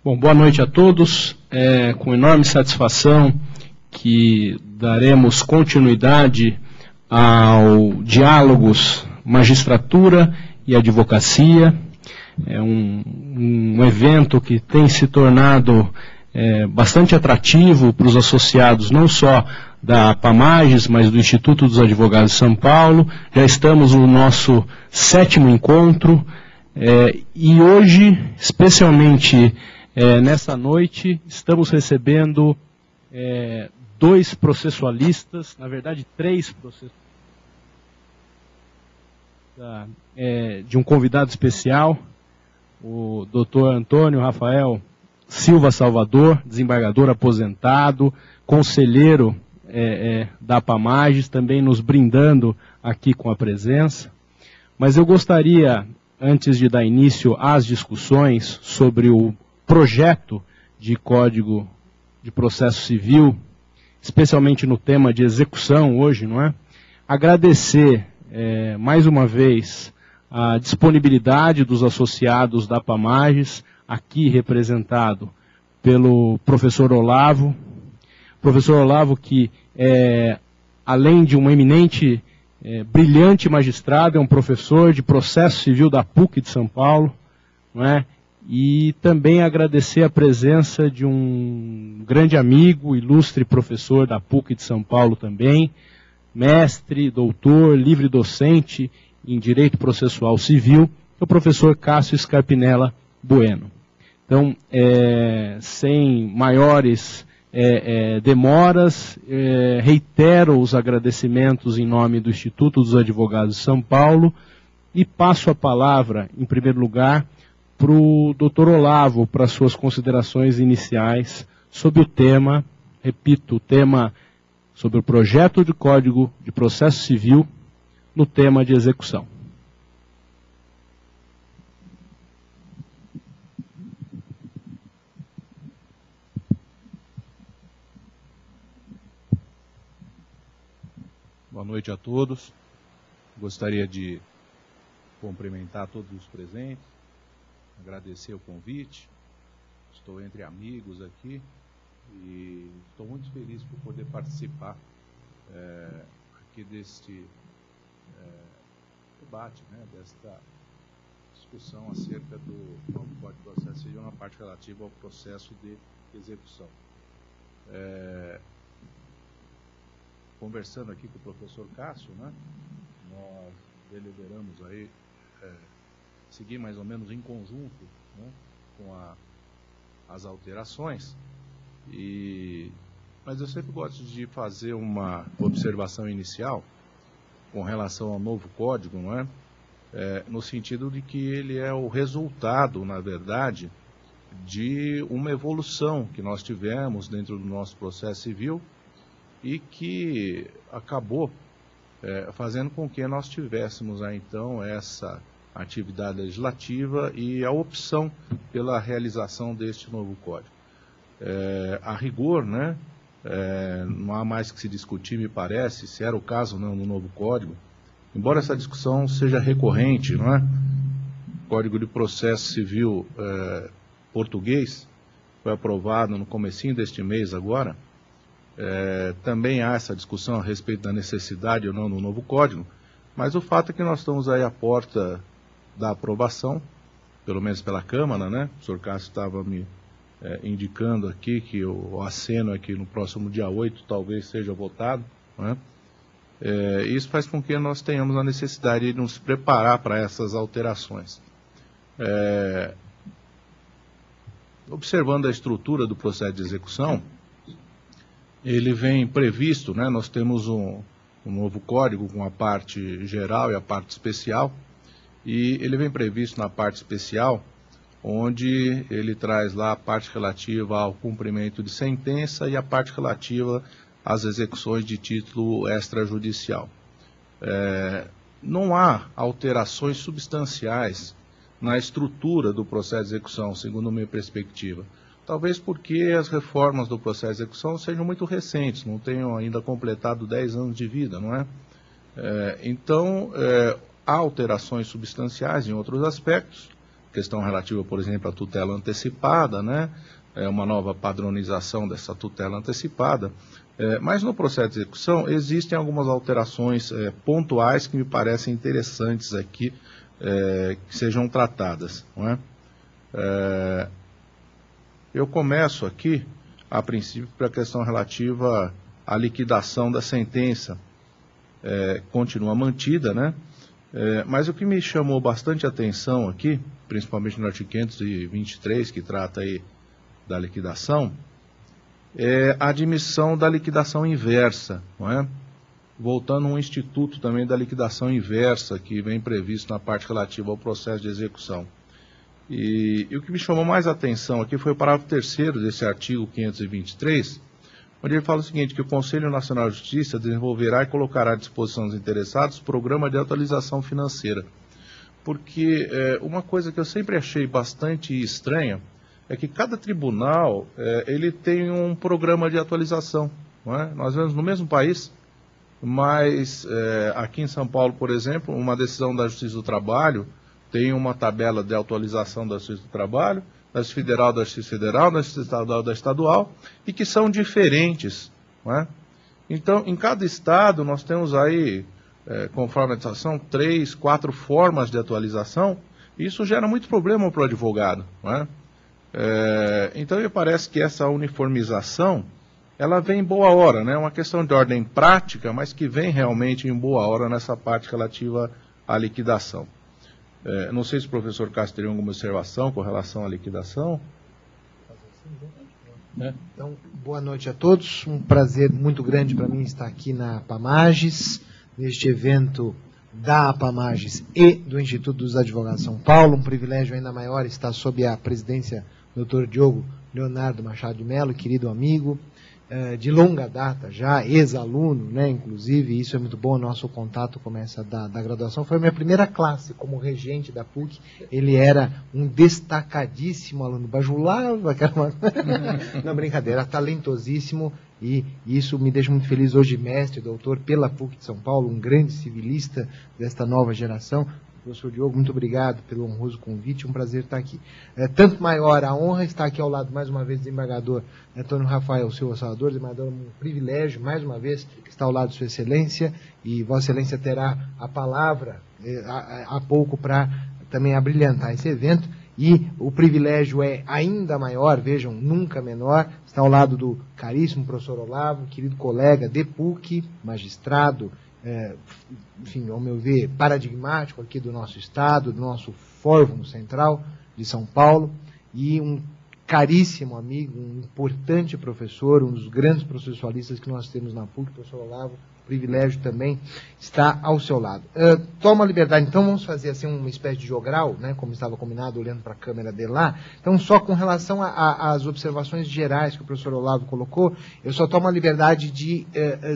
Bom, boa noite a todos. É com enorme satisfação que daremos continuidade ao Diálogos Magistratura e Advocacia. É um evento que tem se tornado bastante atrativo para os associados, não só da APAMAGES, mas do Instituto dos Advogados de São Paulo. Já estamos no nosso 7º encontro e hoje, especialmente nessa noite, estamos recebendo 2 processualistas, na verdade 3 processualistas, de um convidado especial, o Dr. Antônio Rafael Silva Salvador, desembargador aposentado, conselheiro da APAMAGES, também nos brindando aqui com a presença. Mas eu gostaria, antes de dar início às discussões sobre o projeto de Código de Processo Civil, especialmente no tema de execução hoje, não é? Agradecer mais uma vez a disponibilidade dos associados da APAMAGES, aqui representado pelo professor Olavo. Professor Olavo, que além de um eminente, brilhante magistrado, é um professor de processo civil da PUC de São Paulo, não é? E também agradecer a presença de um grande amigo, ilustre professor da PUC de São Paulo também, mestre, doutor, livre docente em Direito Processual Civil, o professor Cássio Scarpinella Bueno. Então, sem maiores demoras, reitero os agradecimentos em nome do Instituto dos Advogados de São Paulo e passo a palavra, em primeiro lugar, para o Dr. Olavo, para suas considerações iniciais sobre o tema, repito, o tema sobre o projeto de Código de Processo Civil no tema de execução. Boa noite a todos. Gostaria de cumprimentar todos os presentes, agradecer o convite. Estou entre amigos aqui e estou muito feliz por poder participar aqui deste debate, desta discussão acerca do novo Código de Processo Civil na parte relativa ao processo de execução. Conversando aqui com o professor Cássio, nós deliberamos aí seguir mais ou menos em conjunto com as alterações, mas eu sempre gosto de fazer uma observação inicial com relação ao novo código, no sentido de que ele é o resultado, na verdade, de uma evolução que nós tivemos dentro do nosso processo civil e que acabou fazendo com que nós tivéssemos aí, então, essa atividade legislativa e a opção pela realização deste novo código. A rigor, não há mais que se discutir, me parece, se era o caso ou não no novo código, embora essa discussão seja recorrente, o Código de Processo Civil português foi aprovado no comecinho deste mês agora. Também há essa discussão a respeito da necessidade ou não do novo código, mas o fato é que nós estamos aí à porta da aprovação, pelo menos pela Câmara, O senhor Cássio estava me indicando aqui que o aceno aqui no próximo dia 8 talvez seja votado, Isso faz com que nós tenhamos a necessidade de nos preparar para essas alterações. Observando a estrutura do processo de execução, ele vem previsto, nós temos um novo código com a parte geral e a parte especial, e ele vem previsto na parte especial, onde ele traz lá a parte relativa ao cumprimento de sentença e a parte relativa às execuções de título extrajudicial. Não há alterações substanciais na estrutura do processo de execução, segundo a minha perspectiva. Talvez porque as reformas do processo de execução sejam muito recentes, não tenham ainda completado 10 anos de vida, Então, há alterações substanciais em outros aspectos, questão relativa, por exemplo, à tutela antecipada, né? Uma nova padronização dessa tutela antecipada. Mas no processo de execução existem algumas alterações pontuais que me parecem interessantes aqui, que sejam tratadas, não é? Eu começo aqui, a princípio, para a questão relativa à liquidação da sentença. Continua mantida, né? Mas o que me chamou bastante atenção aqui, principalmente no artigo 523, que trata aí da liquidação, é a admissão da liquidação inversa, não é? Voltando a um instituto também da liquidação inversa, que vem previsto na parte relativa ao processo de execução. E o que me chamou mais atenção aqui foi o parágrafo 3º desse artigo 523, onde ele fala o seguinte, que o Conselho Nacional de Justiça desenvolverá e colocará à disposição dos interessados programa de atualização financeira. Porque uma coisa que eu sempre achei bastante estranha é que cada tribunal ele tem um programa de atualização, não é? Nós vemos no mesmo país, mas aqui em São Paulo, por exemplo, uma decisão da Justiça do Trabalho tem uma tabela de atualização da Justiça do Trabalho, da Justiça Federal, da Justiça Federal, da Justiça Estadual, da Estadual, e que são diferentes, não é? Então, em cada estado, nós temos aí, conforme a legislação, 3, 4 formas de atualização, e isso gera muito problema para o advogado, não é? Então, me parece que essa uniformização, ela vem em boa hora, né? É uma questão de ordem prática, mas que vem realmente em boa hora nessa parte relativa à liquidação. Não sei se o professor Castro teria alguma observação com relação à liquidação. Então, boa noite a todos. Um prazer muito grande para mim estar aqui na APAMAGES, neste evento da APAMAGES e do Instituto dos Advogados de São Paulo. Um privilégio ainda maior estar sob a presidência do Dr. Diogo Leonardo Machado de Mello, querido amigo, de longa data já, ex-aluno, né, inclusive, isso é muito bom, o nosso contato começa da graduação. Foi a minha primeira classe como regente da PUC, ele era um destacadíssimo aluno, bajulava, não, brincadeira, talentosíssimo, e isso me deixa muito feliz hoje, mestre, doutor, pela PUC de São Paulo, um grande civilista desta nova geração. Professor Diogo, muito obrigado pelo honroso convite, um prazer estar aqui. Tanto maior a honra estar aqui ao lado, mais uma vez, do desembargador Antônio Rafael Silva Salvador, desembargador, um privilégio, mais uma vez, estar ao lado de Sua Excelência, e Vossa Excelência terá a palavra há pouco para também abrilhantar esse evento, e o privilégio é ainda maior, vejam, nunca menor, estar ao lado do caríssimo professor Olavo, querido colega de PUC, magistrado, enfim, ao meu ver, paradigmático aqui do nosso estado, do nosso Fórum Central de São Paulo, e um caríssimo amigo, um importante professor, um dos grandes processualistas que nós temos na PUC, professor Olavo, privilégio também estar ao seu lado. Toma a liberdade, então vamos fazer assim uma espécie de jogral, né, como estava combinado, olhando para a câmera de lá. Então, só com relação às observações gerais que o professor Olavo colocou, eu só tomo a liberdade de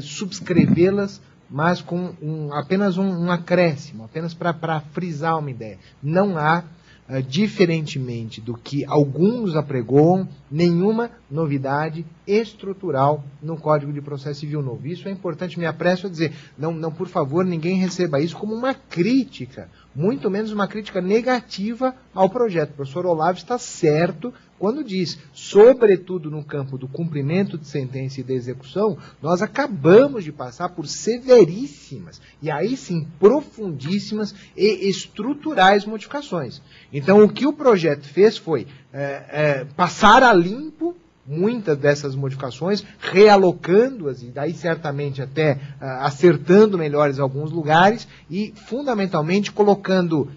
subscrevê-las, mas com apenas um acréscimo, apenas para frisar uma ideia. Não há, diferentemente do que alguns apregoam, nenhuma novidade estrutural no Código de Processo Civil novo. Isso é importante, me apresso a dizer. Não, por favor, ninguém receba isso como uma crítica, muito menos uma crítica negativa ao projeto. O professor Olavo está certo quando diz, sobretudo no campo do cumprimento de sentença e da execução, nós acabamos de passar por severíssimas, e aí sim profundíssimas e estruturais modificações. Então, o que o projeto fez foi passar a limpo muitas dessas modificações, realocando-as, e daí certamente até acertando melhores alguns lugares, e fundamentalmente colocando,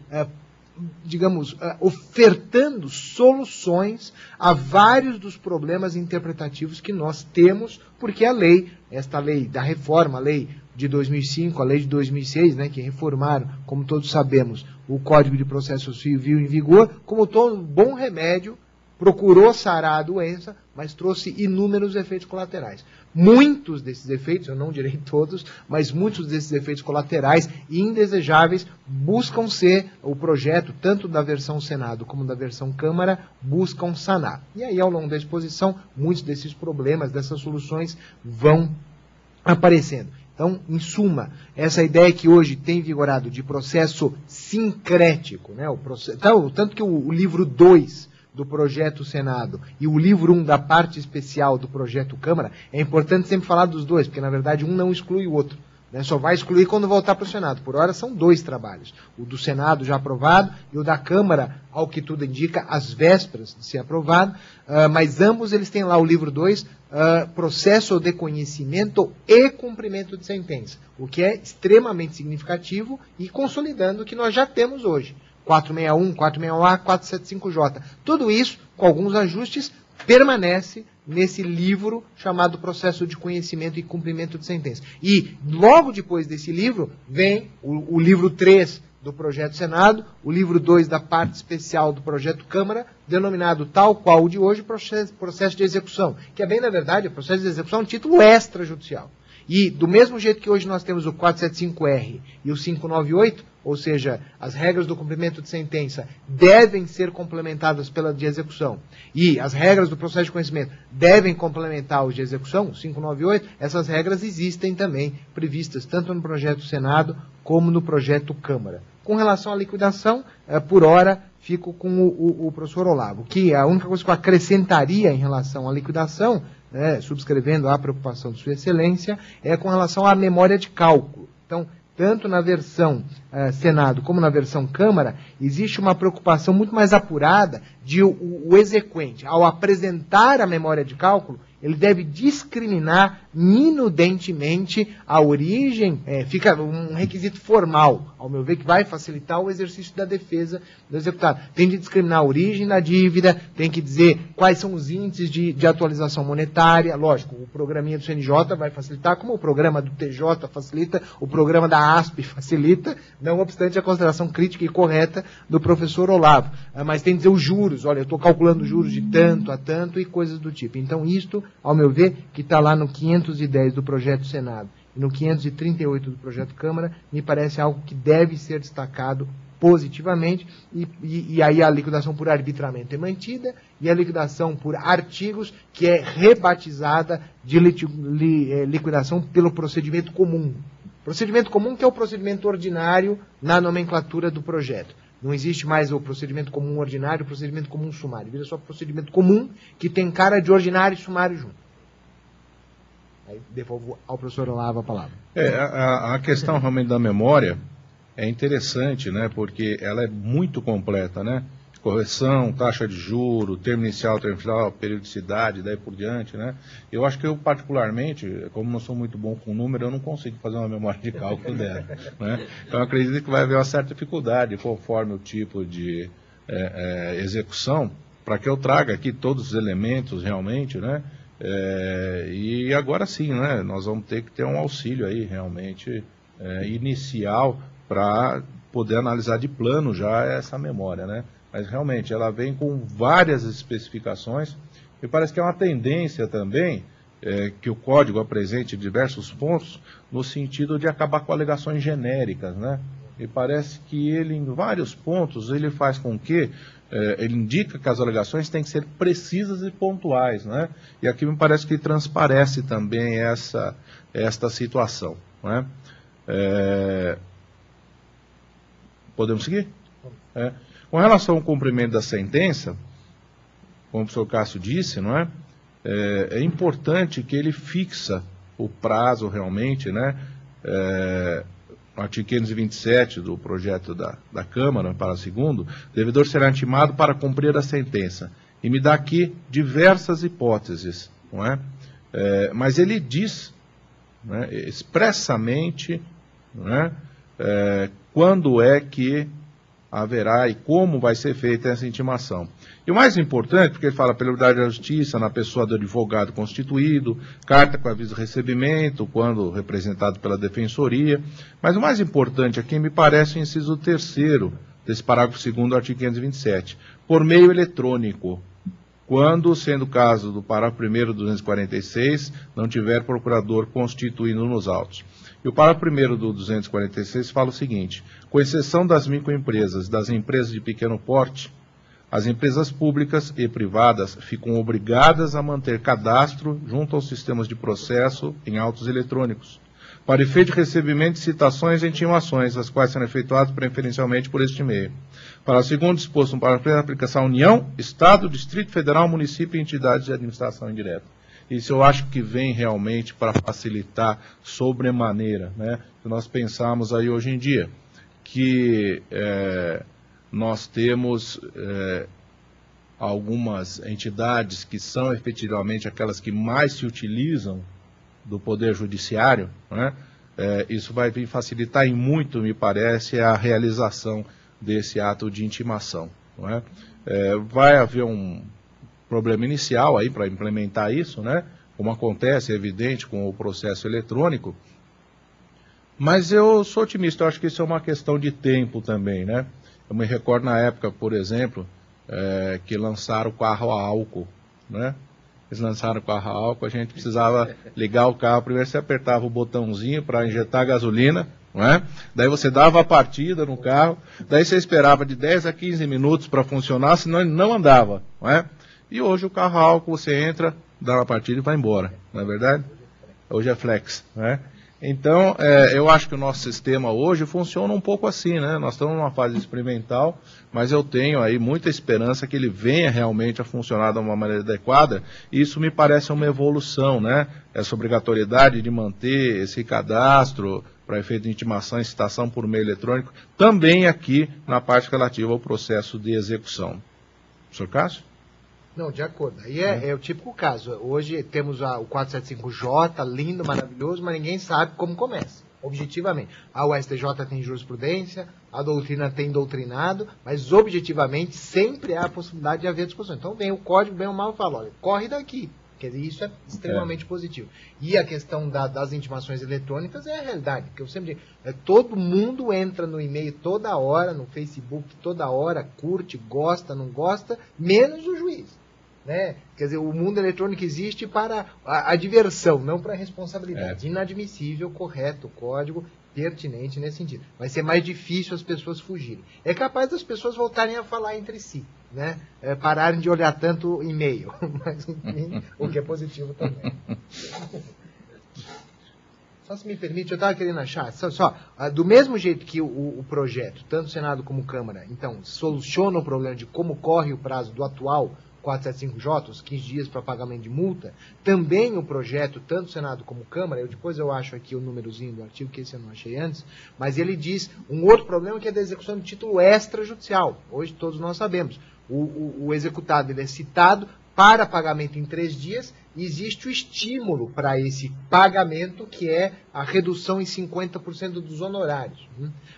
digamos, ofertando soluções a vários dos problemas interpretativos que nós temos, porque a lei, esta lei da reforma, a lei de 2005, a lei de 2006, né, que reformaram, como todos sabemos, o Código de Processo Civil em vigor, como todo bom remédio, procurou sarar a doença, mas trouxe inúmeros efeitos colaterais. Muitos desses efeitos, eu não direi todos, mas muitos desses efeitos colaterais e indesejáveis buscam ser, o projeto, tanto da versão Senado como da versão Câmara, buscam sanar. E aí, ao longo da exposição, muitos desses problemas, dessas soluções, vão aparecendo. Então, Então, em suma, essa ideia que hoje tem vigorado de processo sincrético, né? Tanto que o livro 2 do projeto Senado e o livro 1 da parte especial do projeto Câmara, é importante sempre falar dos dois, porque na verdade um não exclui o outro. Né? Só vai excluir quando voltar para o Senado. Por hora são 2 trabalhos. O do Senado já aprovado e o da Câmara, ao que tudo indica, às vésperas de ser aprovado. Mas ambos eles têm lá o livro 2, processo de conhecimento e cumprimento de sentença. O que é extremamente significativo e consolidando o que nós já temos hoje. 461, 461A, 475J. Tudo isso, com alguns ajustes, permanece nesse livro chamado Processo de Conhecimento e Cumprimento de Sentença. E, logo depois desse livro, vem o livro 3 do Projeto Senado, o livro 2 da parte especial do Projeto Câmara, denominado tal qual o de hoje, Processo de Execução, que é bem, na verdade, o Processo de Execução é um título extrajudicial. E, do mesmo jeito que hoje nós temos o 475R e o 598, ou seja, as regras do cumprimento de sentença devem ser complementadas pela de execução, e as regras do processo de conhecimento devem complementar os de execução, o 598, essas regras existem também previstas tanto no projeto Senado como no projeto Câmara. Com relação à liquidação, por hora, fico com o professor Olavo, que a única coisa que eu acrescentaria em relação à liquidação, subscrevendo a preocupação de Sua Excelência, é com relação à memória de cálculo. Então, tanto na versão Senado como na versão Câmara, existe uma preocupação muito mais apurada de o exequente, ao apresentar a memória de cálculo, ele deve discriminar minudentemente a origem, fica um requisito formal, ao meu ver, que vai facilitar o exercício da defesa do executado. Tem de discriminar a origem da dívida, tem que dizer quais são os índices de atualização monetária, lógico, o programinha do CNJ vai facilitar, como o programa do TJ facilita, o programa da ASP facilita, não obstante a consideração crítica e correta do professor Olavo. Mas tem que dizer os juros, olha, eu estou calculando juros de tanto a tanto e coisas do tipo. Então, isto, ao meu ver, que está lá no 510 do projeto Senado e no 538 do projeto Câmara, me parece algo que deve ser destacado positivamente, e aí a liquidação por arbitramento é mantida, e a liquidação por artigos, que é rebatizada de liquidação pelo procedimento comum. Procedimento comum que é o procedimento ordinário na nomenclatura do projeto. Não existe mais o procedimento comum ordinário, o procedimento comum sumário. Vira só procedimento comum, que tem cara de ordinário e sumário junto. Aí devolvo ao professor Olavo a palavra. A questão realmente da memória é interessante, né? Porque ela é muito completa, né? Correção, taxa de juro, termo inicial, periodicidade, daí por diante, né? Eu acho que eu, particularmente, como não sou muito bom com número, eu não consigo fazer uma memória de cálculo dela, né? Então, eu acredito que vai haver uma certa dificuldade, conforme o tipo de execução, para que eu traga aqui todos os elementos realmente, né? E agora sim, né? Nós vamos ter que ter um auxílio aí, realmente, inicial, para poder analisar de plano já essa memória, né? Mas realmente ela vem com várias especificações e parece que é uma tendência também que o código apresente diversos pontos no sentido de acabar com alegações genéricas, né? E parece que ele, em vários pontos, ele faz com que ele indica que as alegações têm que ser precisas e pontuais, né? E aqui me parece que transparece também esta situação, né? Podemos seguir? Com relação ao cumprimento da sentença, como o professor Cássio disse, não é? É importante que ele fixa o prazo realmente, né? No artigo 527 do projeto da Câmara, para segundo, o devedor será intimado para cumprir a sentença. E me dá aqui diversas hipóteses, não é? Mas ele diz, né, expressamente, não é? Quando é que haverá e como vai ser feita essa intimação. E o mais importante, porque ele fala pela unidade da justiça, na pessoa do advogado constituído, carta com aviso de recebimento, quando representado pela defensoria, mas o mais importante aqui me parece o inciso 3º desse parágrafo 2º do artigo 527, por meio eletrônico, quando, sendo o caso do parágrafo 1º do 246, não tiver procurador constituído nos autos. E o parágrafo 1º do 246 fala o seguinte: com exceção das microempresas, das empresas de pequeno porte, as empresas públicas e privadas ficam obrigadas a manter cadastro junto aos sistemas de processo em autos eletrônicos, para efeito de recebimento de citações e intimações, as quais serão efetuadas preferencialmente por este meio. Para o segundo disposto, para a aplicação União, Estado, Distrito Federal, Município e entidades de administração indireta. Isso eu acho que vem realmente para facilitar sobremaneira, né? Se nós pensarmos aí hoje em dia que nós temos algumas entidades que são efetivamente aquelas que mais se utilizam do Poder Judiciário, né? Isso vai vir facilitar em muito, me parece, a realização desse ato de intimação. Não é? Vai haver um problema inicial aí para implementar isso, né? Como acontece, é evidente, com o processo eletrônico, mas eu sou otimista, eu acho que isso é uma questão de tempo também, né? Eu me recordo na época, por exemplo, que lançaram o carro a álcool, né? Eles lançaram o carro a álcool, a gente precisava ligar o carro, primeiro você apertava o botãozinho para injetar gasolina, não é? Daí você dava a partida no carro, daí você esperava de 10 a 15 minutos para funcionar, senão ele não andava, não é? E hoje o carro a álcool, você entra, dá uma partida e vai embora, não é verdade? Hoje é flex, né? Então, eu acho que o nosso sistema hoje funciona um pouco assim, né? Nós estamos numa fase experimental, mas eu tenho aí muita esperança que ele venha realmente a funcionar de uma maneira adequada, e isso me parece uma evolução, né? Essa obrigatoriedade de manter esse cadastro para efeito de intimação e citação por meio eletrônico, também aqui na parte relativa ao processo de execução. Senhor Cássio? Não, de acordo. Aí é o típico caso. Hoje temos o 475J, lindo, maravilhoso, mas ninguém sabe como começa, objetivamente. O STJ tem jurisprudência, a doutrina tem doutrinado, mas objetivamente sempre há a possibilidade de haver discussão. Então vem o código, bem ou mal, e fala, olha, corre daqui. Quer dizer, isso é extremamente positivo. E a questão das intimações eletrônicas é a realidade, porque eu sempre digo, todo mundo entra no e-mail toda hora, no Facebook toda hora, curte, gosta, não gosta, menos o juiz. Né? Quer dizer, o mundo eletrônico existe para a diversão, não para a responsabilidade. Inadmissível, correto, o código pertinente nesse sentido. Vai ser mais difícil as pessoas fugirem. É capaz das pessoas voltarem a falar entre si, né? Pararem de olhar tanto e-mail, mas enfim, o que é positivo também. Só se me permite, eu estava querendo achar, do mesmo jeito que o projeto, tanto Senado como Câmara, então, soluciona o problema de como corre o prazo do atual 475J, os 15 dias para pagamento de multa, também o projeto, tanto Senado como Câmara, depois eu acho aqui o númerozinho do artigo, que esse eu não achei antes, mas ele diz um outro problema que é da execução de título extrajudicial. Hoje todos nós sabemos, o executado ele é citado para pagamento em 3 dias, e existe o estímulo para esse pagamento, que é a redução em 50% dos honorários.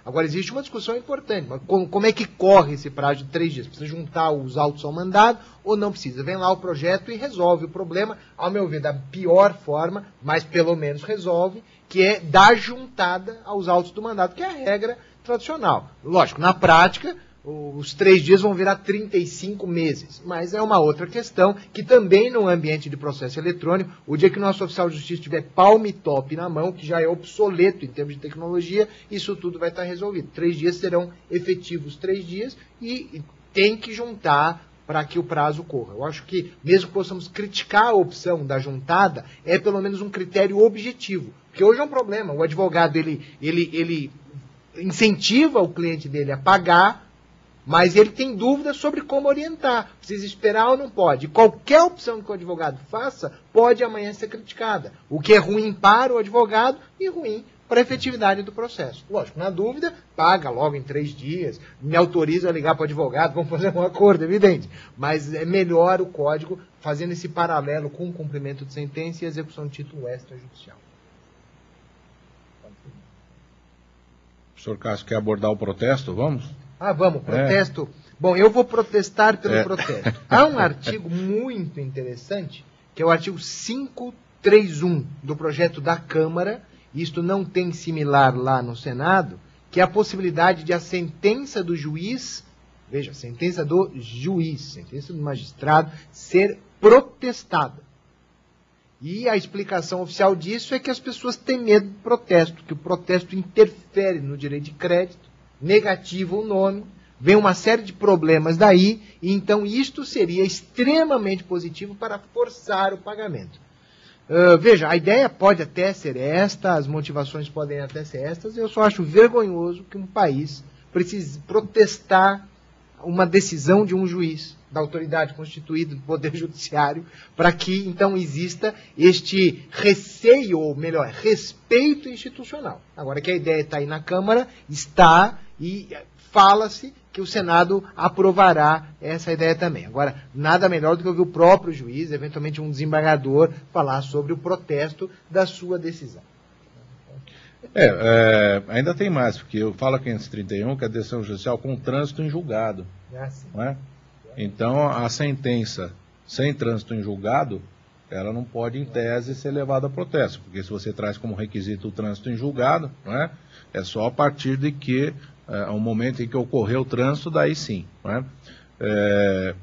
Agora, existe uma discussão importante, mas como é que corre esse prazo de 3 dias? Precisa juntar os autos ao mandado ou não precisa? Vem lá o projeto e resolve o problema, ao meu ver, da pior forma, mas pelo menos resolve, que é dar juntada aos autos do mandado, que é a regra tradicional. Lógico, na prática, os 3 dias vão virar 35 meses, mas é uma outra questão que também no ambiente de processo eletrônico, o dia que o nosso oficial de justiça tiver palme top na mão, que já é obsoleto em termos de tecnologia, isso tudo vai estar resolvido. 3 dias serão efetivos 3 dias e tem que juntar para que o prazo corra. Eu acho que, mesmo que possamos criticar a opção da juntada, é pelo menos um critério objetivo, porque hoje é um problema, o advogado ele incentiva o cliente dele a pagar, mas ele tem dúvidas sobre como orientar. Precisa esperar ou não pode? Qualquer opção que o advogado faça pode amanhã ser criticada. O que é ruim para o advogado e ruim para a efetividade do processo. Lógico, na dúvida, paga logo em 3 dias, me autoriza a ligar para o advogado, vamos fazer um acordo, evidente. Mas é melhor o código fazendo esse paralelo com o cumprimento de sentença e execução de título extrajudicial. O senhor Cássio quer abordar o protesto? Vamos? Vamos, protesto. Bom, eu vou protestar pelo protesto. Há um artigo muito interessante, que é o artigo 531 do projeto da Câmara, isto não tem similar lá no Senado, que é a possibilidade de a sentença do juiz, veja, a sentença do juiz, sentença do magistrado, ser protestada. E a explicação oficial disso é que as pessoas têm medo do protesto, que o protesto interfere no direito de crédito, negativa o nome, vem uma série de problemas daí, e então isto seria extremamente positivo para forçar o pagamento. Veja, a ideia pode até ser esta, as motivações podem até ser estas, eu só acho vergonhoso que um país precise protestar uma decisão de um juiz, da autoridade constituída do Poder Judiciário, para que, então, exista este receio, ou melhor, respeito institucional. Agora que a ideia está aí na Câmara, está, e fala-se que o Senado aprovará essa ideia também. Agora, nada melhor do que ouvir o próprio juiz, eventualmente um desembargador, falar sobre o protesto da sua decisão. Ainda tem mais, porque eu falo 531 que é a decisão judicial com trânsito em julgado. Não é? Então, a sentença sem trânsito em julgado, ela não pode, em tese, ser levada a protesto, porque se você traz como requisito o trânsito em julgado, não é? É só a partir de que, ao momento em que ocorreu o trânsito, daí sim. Não é?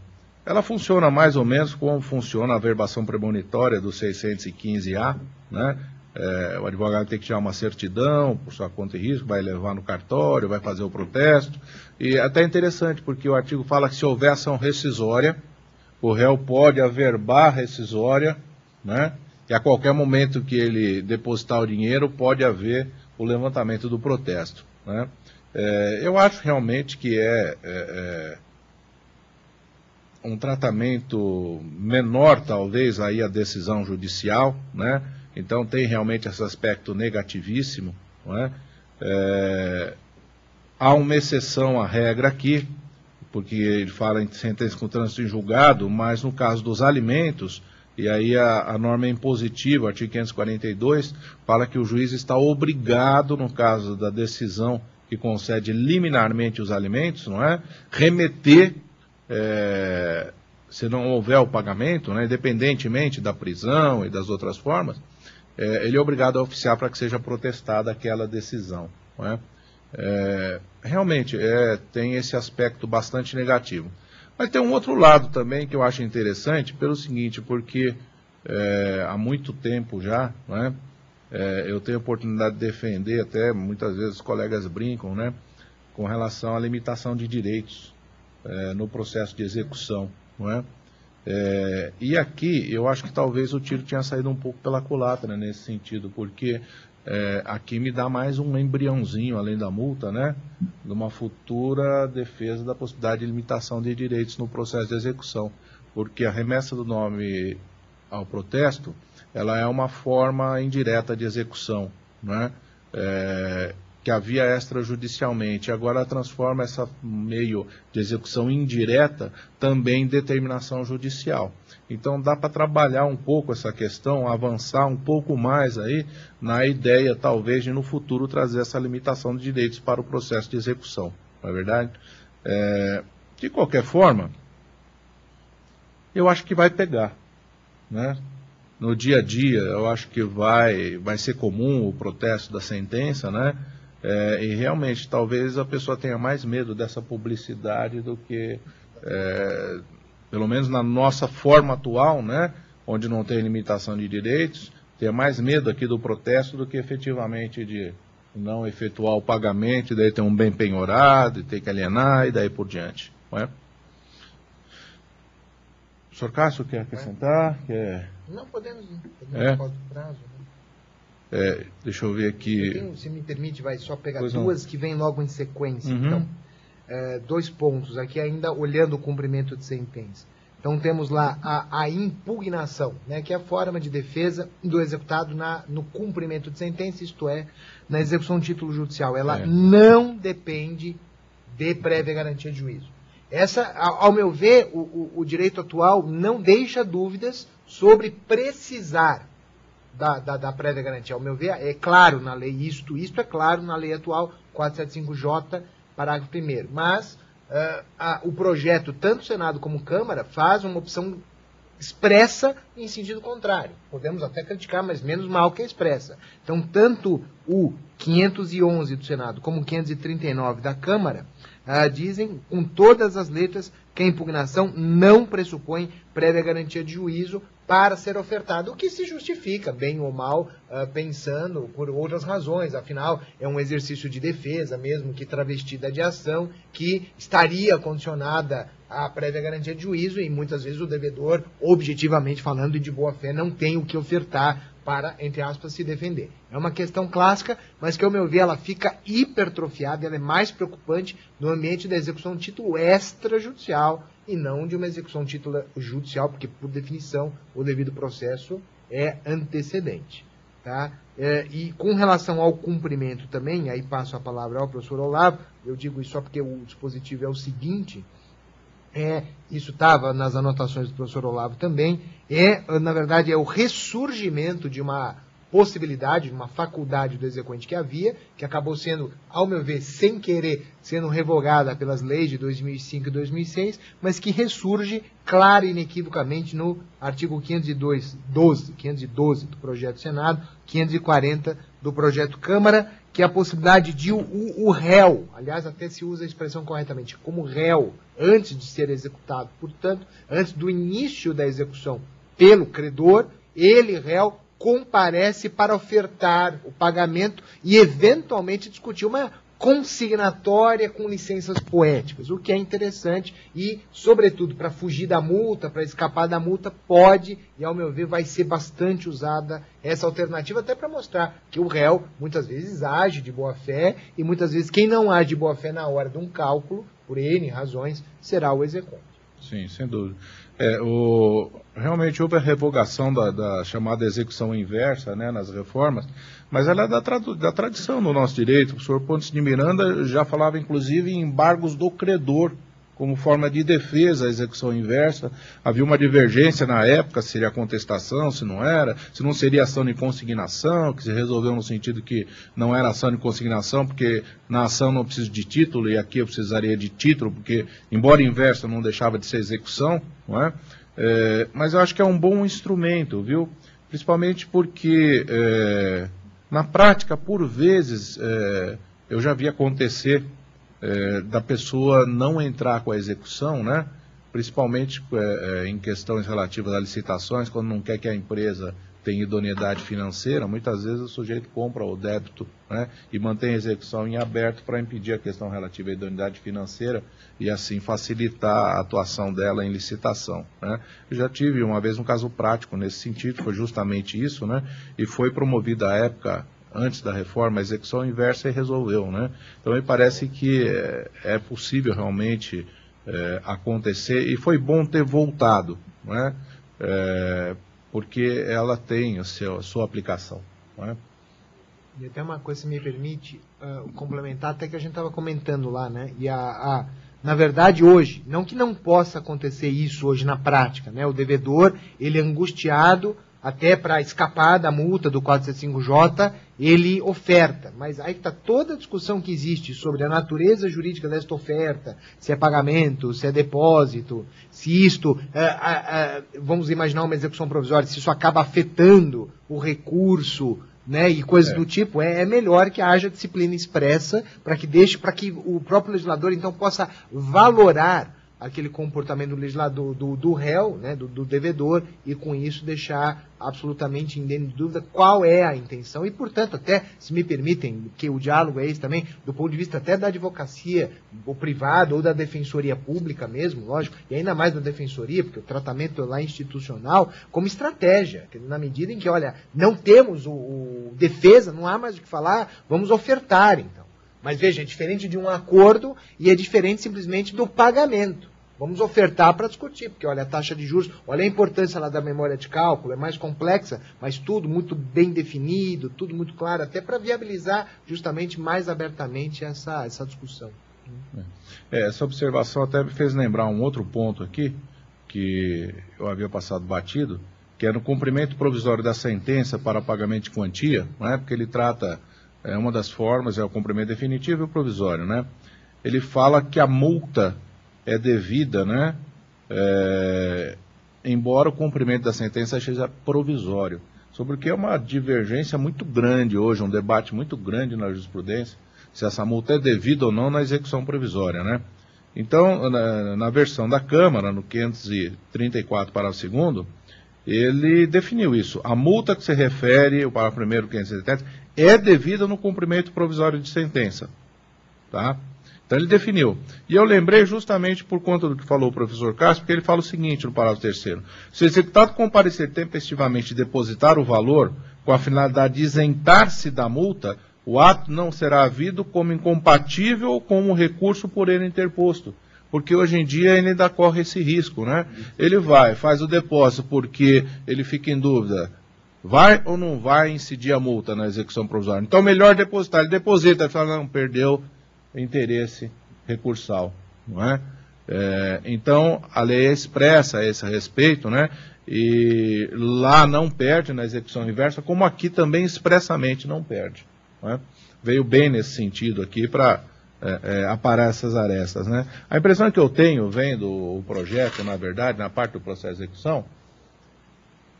Ela funciona mais ou menos como funciona a verbação premonitória do 615A, né? O advogado tem que tirar uma certidão por sua conta e risco, vai levar no cartório, vai fazer o protesto. E até é interessante, porque o artigo fala que se houver ação rescisória, o réu pode averbar a rescisória, né? E a qualquer momento que ele depositar o dinheiro, pode haver o levantamento do protesto, né? Eu acho realmente que um tratamento menor, talvez, aí a decisão judicial, né? Então tem realmente esse aspecto negativíssimo, não é? Há uma exceção à regra aqui, porque ele fala em sentença com trânsito em julgado, mas no caso dos alimentos, e aí a norma é impositiva, o artigo 542, fala que o juiz está obrigado, no caso da decisão que concede liminarmente os alimentos, não é? Remeter, se não houver o pagamento, né, independentemente da prisão e das outras formas, ele é obrigado a oficiar para que seja protestada aquela decisão. Não é? Realmente, tem esse aspecto bastante negativo. Mas tem um outro lado também que eu acho interessante, pelo seguinte, porque há muito tempo já, não é? Eu tenho a oportunidade de defender, até muitas vezes os colegas brincam, né, com relação à limitação de direitos no processo de execução. Não é? E aqui eu acho que talvez o tiro tinha saído um pouco pela culatra, né, nesse sentido, porque aqui me dá mais um embriãozinho, além da multa, né, de uma futura defesa da possibilidade de limitação de direitos no processo de execução, porque a remessa do nome ao protesto, ela é uma forma indireta de execução, né, que havia extrajudicialmente, agora transforma essa meio de execução indireta também em determinação judicial. Então dá para trabalhar um pouco essa questão, avançar um pouco mais aí na ideia talvez de no futuro trazer essa limitação de direitos para o processo de execução, não é verdade? De qualquer forma, eu acho que vai pegar, né? No dia a dia, eu acho que vai ser comum o protesto da sentença, né? E realmente, talvez a pessoa tenha mais medo dessa publicidade do que, pelo menos na nossa forma atual, né, onde não tem limitação de direitos, tenha mais medo aqui do protesto do que efetivamente de não efetuar o pagamento, e daí ter um bem penhorado, e ter que alienar, e daí por diante. Não é? O senhor Cássio quer acrescentar? Não, podemos prazo. Deixa eu ver aqui. Se me permite, vai só pegar duas que vêm logo em sequência. Uhum. Então, 2 pontos aqui, ainda olhando o cumprimento de sentença. Então, temos lá a impugnação, né, que é a forma de defesa do executado no cumprimento de sentença, isto é, na execução de título judicial. Ela não depende de prévia garantia de juízo. Essa, ao meu ver, o direito atual não deixa dúvidas sobre precisar da prévia garantia. Ao meu ver, é claro na lei isto é claro na lei atual, 475J, parágrafo 1º. Mas o projeto, tanto Senado como Câmara, faz uma opção expressa em sentido contrário. Podemos até criticar, mas menos mal que a expressa. Então, tanto o 511 do Senado como o 539 da Câmara, dizem com todas as letras que a impugnação não pressupõe prévia garantia de juízo para ser ofertado, o que se justifica, bem ou mal, pensando por outras razões. Afinal, é um exercício de defesa, mesmo que travestida de ação, que estaria condicionada à prévia garantia de juízo, e muitas vezes o devedor, objetivamente falando e de boa fé, não tem o que ofertar para, entre aspas, se defender. É uma questão clássica, mas que, ao meu ver, ela fica hipertrofiada, ela é mais preocupante no ambiente da execução de título extrajudicial e não de uma execução de título judicial, porque, por definição, o devido processo é antecedente. Tá? E com relação ao cumprimento também, aí passo a palavra ao professor Olavo, eu digo isso só porque o dispositivo é o seguinte... isso estava nas anotações do professor Olavo também, na verdade, é o ressurgimento de uma possibilidade, de uma faculdade do exequente que havia, que acabou sendo, ao meu ver, sem querer, sendo revogada pelas leis de 2005 e 2006, mas que ressurge clara e inequivocamente no artigo 512 do projeto Senado, 540 do projeto Câmara, que é a possibilidade de o réu, aliás, até se usa a expressão corretamente, como réu, antes de ser executado, portanto, antes do início da execução pelo credor, ele, réu, comparece para ofertar o pagamento e, eventualmente, discutir uma consignatória com licenças poéticas, o que é interessante e, sobretudo, para fugir da multa, para escapar da multa, pode, e ao meu ver, vai ser bastante usada essa alternativa, até para mostrar que o réu, muitas vezes, age de boa fé e, muitas vezes, quem não age de boa fé na hora de um cálculo, por N razões, será o exequente. Sim, sem dúvida. Realmente houve a revogação da chamada execução inversa, né, nas reformas, mas ela é da tradição no nosso direito. O professor Pontes de Miranda já falava, inclusive, em embargos do credor, como forma de defesa à execução inversa. Havia uma divergência na época, se seria contestação, se não era, se não seria ação de consignação, que se resolveu no sentido que não era ação de consignação, porque na ação não precisa de título, e aqui eu precisaria de título, porque, embora inversa, não deixava de ser execução, não é? Mas eu acho que é um bom instrumento, viu? Principalmente porque, na prática, por vezes, eu já vi acontecer da pessoa não entrar com a execução, né? Principalmente em questões relativas a licitações, quando não quer que a empresa tenha idoneidade financeira, muitas vezes o sujeito compra o débito, né, e mantém a execução em aberto para impedir a questão relativa à idoneidade financeira e assim facilitar a atuação dela em licitação, né? Eu já tive uma vez um caso prático nesse sentido, foi justamente isso, né? E foi promovida à época, antes da reforma, a execução inversa e resolveu, né? Então me parece que é possível realmente acontecer, e foi bom ter voltado, né? Porque ela tem a sua aplicação, não é? E até uma coisa, se me permite complementar, até que a gente estava comentando lá, né? E na verdade, hoje, não que não possa acontecer isso hoje na prática, né? O devedor, ele é angustiado, até para escapar da multa do 475J, ele oferta. Mas aí está toda a discussão que existe sobre a natureza jurídica desta oferta, se é pagamento, se é depósito, se isto, vamos imaginar uma execução provisória, se isso acaba afetando o recurso, né, e coisas do tipo, é melhor que haja disciplina expressa para que o próprio legislador, então, possa valorar aquele comportamento do legislador, do réu, né, do devedor, e com isso deixar absolutamente indene de dúvida qual é a intenção. E, portanto, até, se me permitem, que o diálogo é esse também, do ponto de vista até da advocacia, ou privada, ou da defensoria pública mesmo, lógico, e ainda mais da defensoria, porque o tratamento lá é institucional, como estratégia, na medida em que, olha, não temos defesa, não há mais o que falar, vamos ofertar, então. Mas veja, é diferente de um acordo e é diferente simplesmente do pagamento. Vamos ofertar para discutir, porque olha a taxa de juros, olha a importância lá da memória de cálculo, é mais complexa, mas tudo muito bem definido, tudo muito claro, até para viabilizar justamente mais abertamente essa discussão. Essa observação até me fez lembrar um outro ponto aqui, que eu havia passado batido, que é no cumprimento provisório da sentença para pagamento de quantia, não é? Porque ele trata, uma das formas é o cumprimento definitivo e o provisório, né? Ele fala que a multa é devida, né? Embora o cumprimento da sentença seja provisório. sobre o que é uma divergência muito grande hoje, um debate muito grande na jurisprudência, se essa multa é devida ou não na execução provisória, né? Então, na versão da Câmara, no 534, parágrafo 2º, ele definiu isso. A multa que se refere, o parágrafo 1º, 570, é devida no cumprimento provisório de sentença. Tá? Então ele definiu. E eu lembrei justamente por conta do que falou o professor Castro, porque ele fala o seguinte no parágrafo 3º. Se o executado comparecer tempestivamente e depositar o valor com a finalidade de isentar-se da multa, o ato não será havido como incompatível com o recurso por ele interposto. Porque hoje em dia ele ainda corre esse risco, né? Ele vai, faz o depósito porque ele fica em dúvida, vai ou não vai incidir a multa na execução provisória. Então melhor depositar, ele deposita, ele fala, não, perdeu o interesse recursal, não é? Então a lei expressa a esse respeito, né? E lá não perde na execução inversa, como aqui também expressamente não perde. Não é? Veio bem nesse sentido aqui para aparar essas arestas, né? A impressão que eu tenho, vendo o projeto, na verdade, na parte do processo de execução,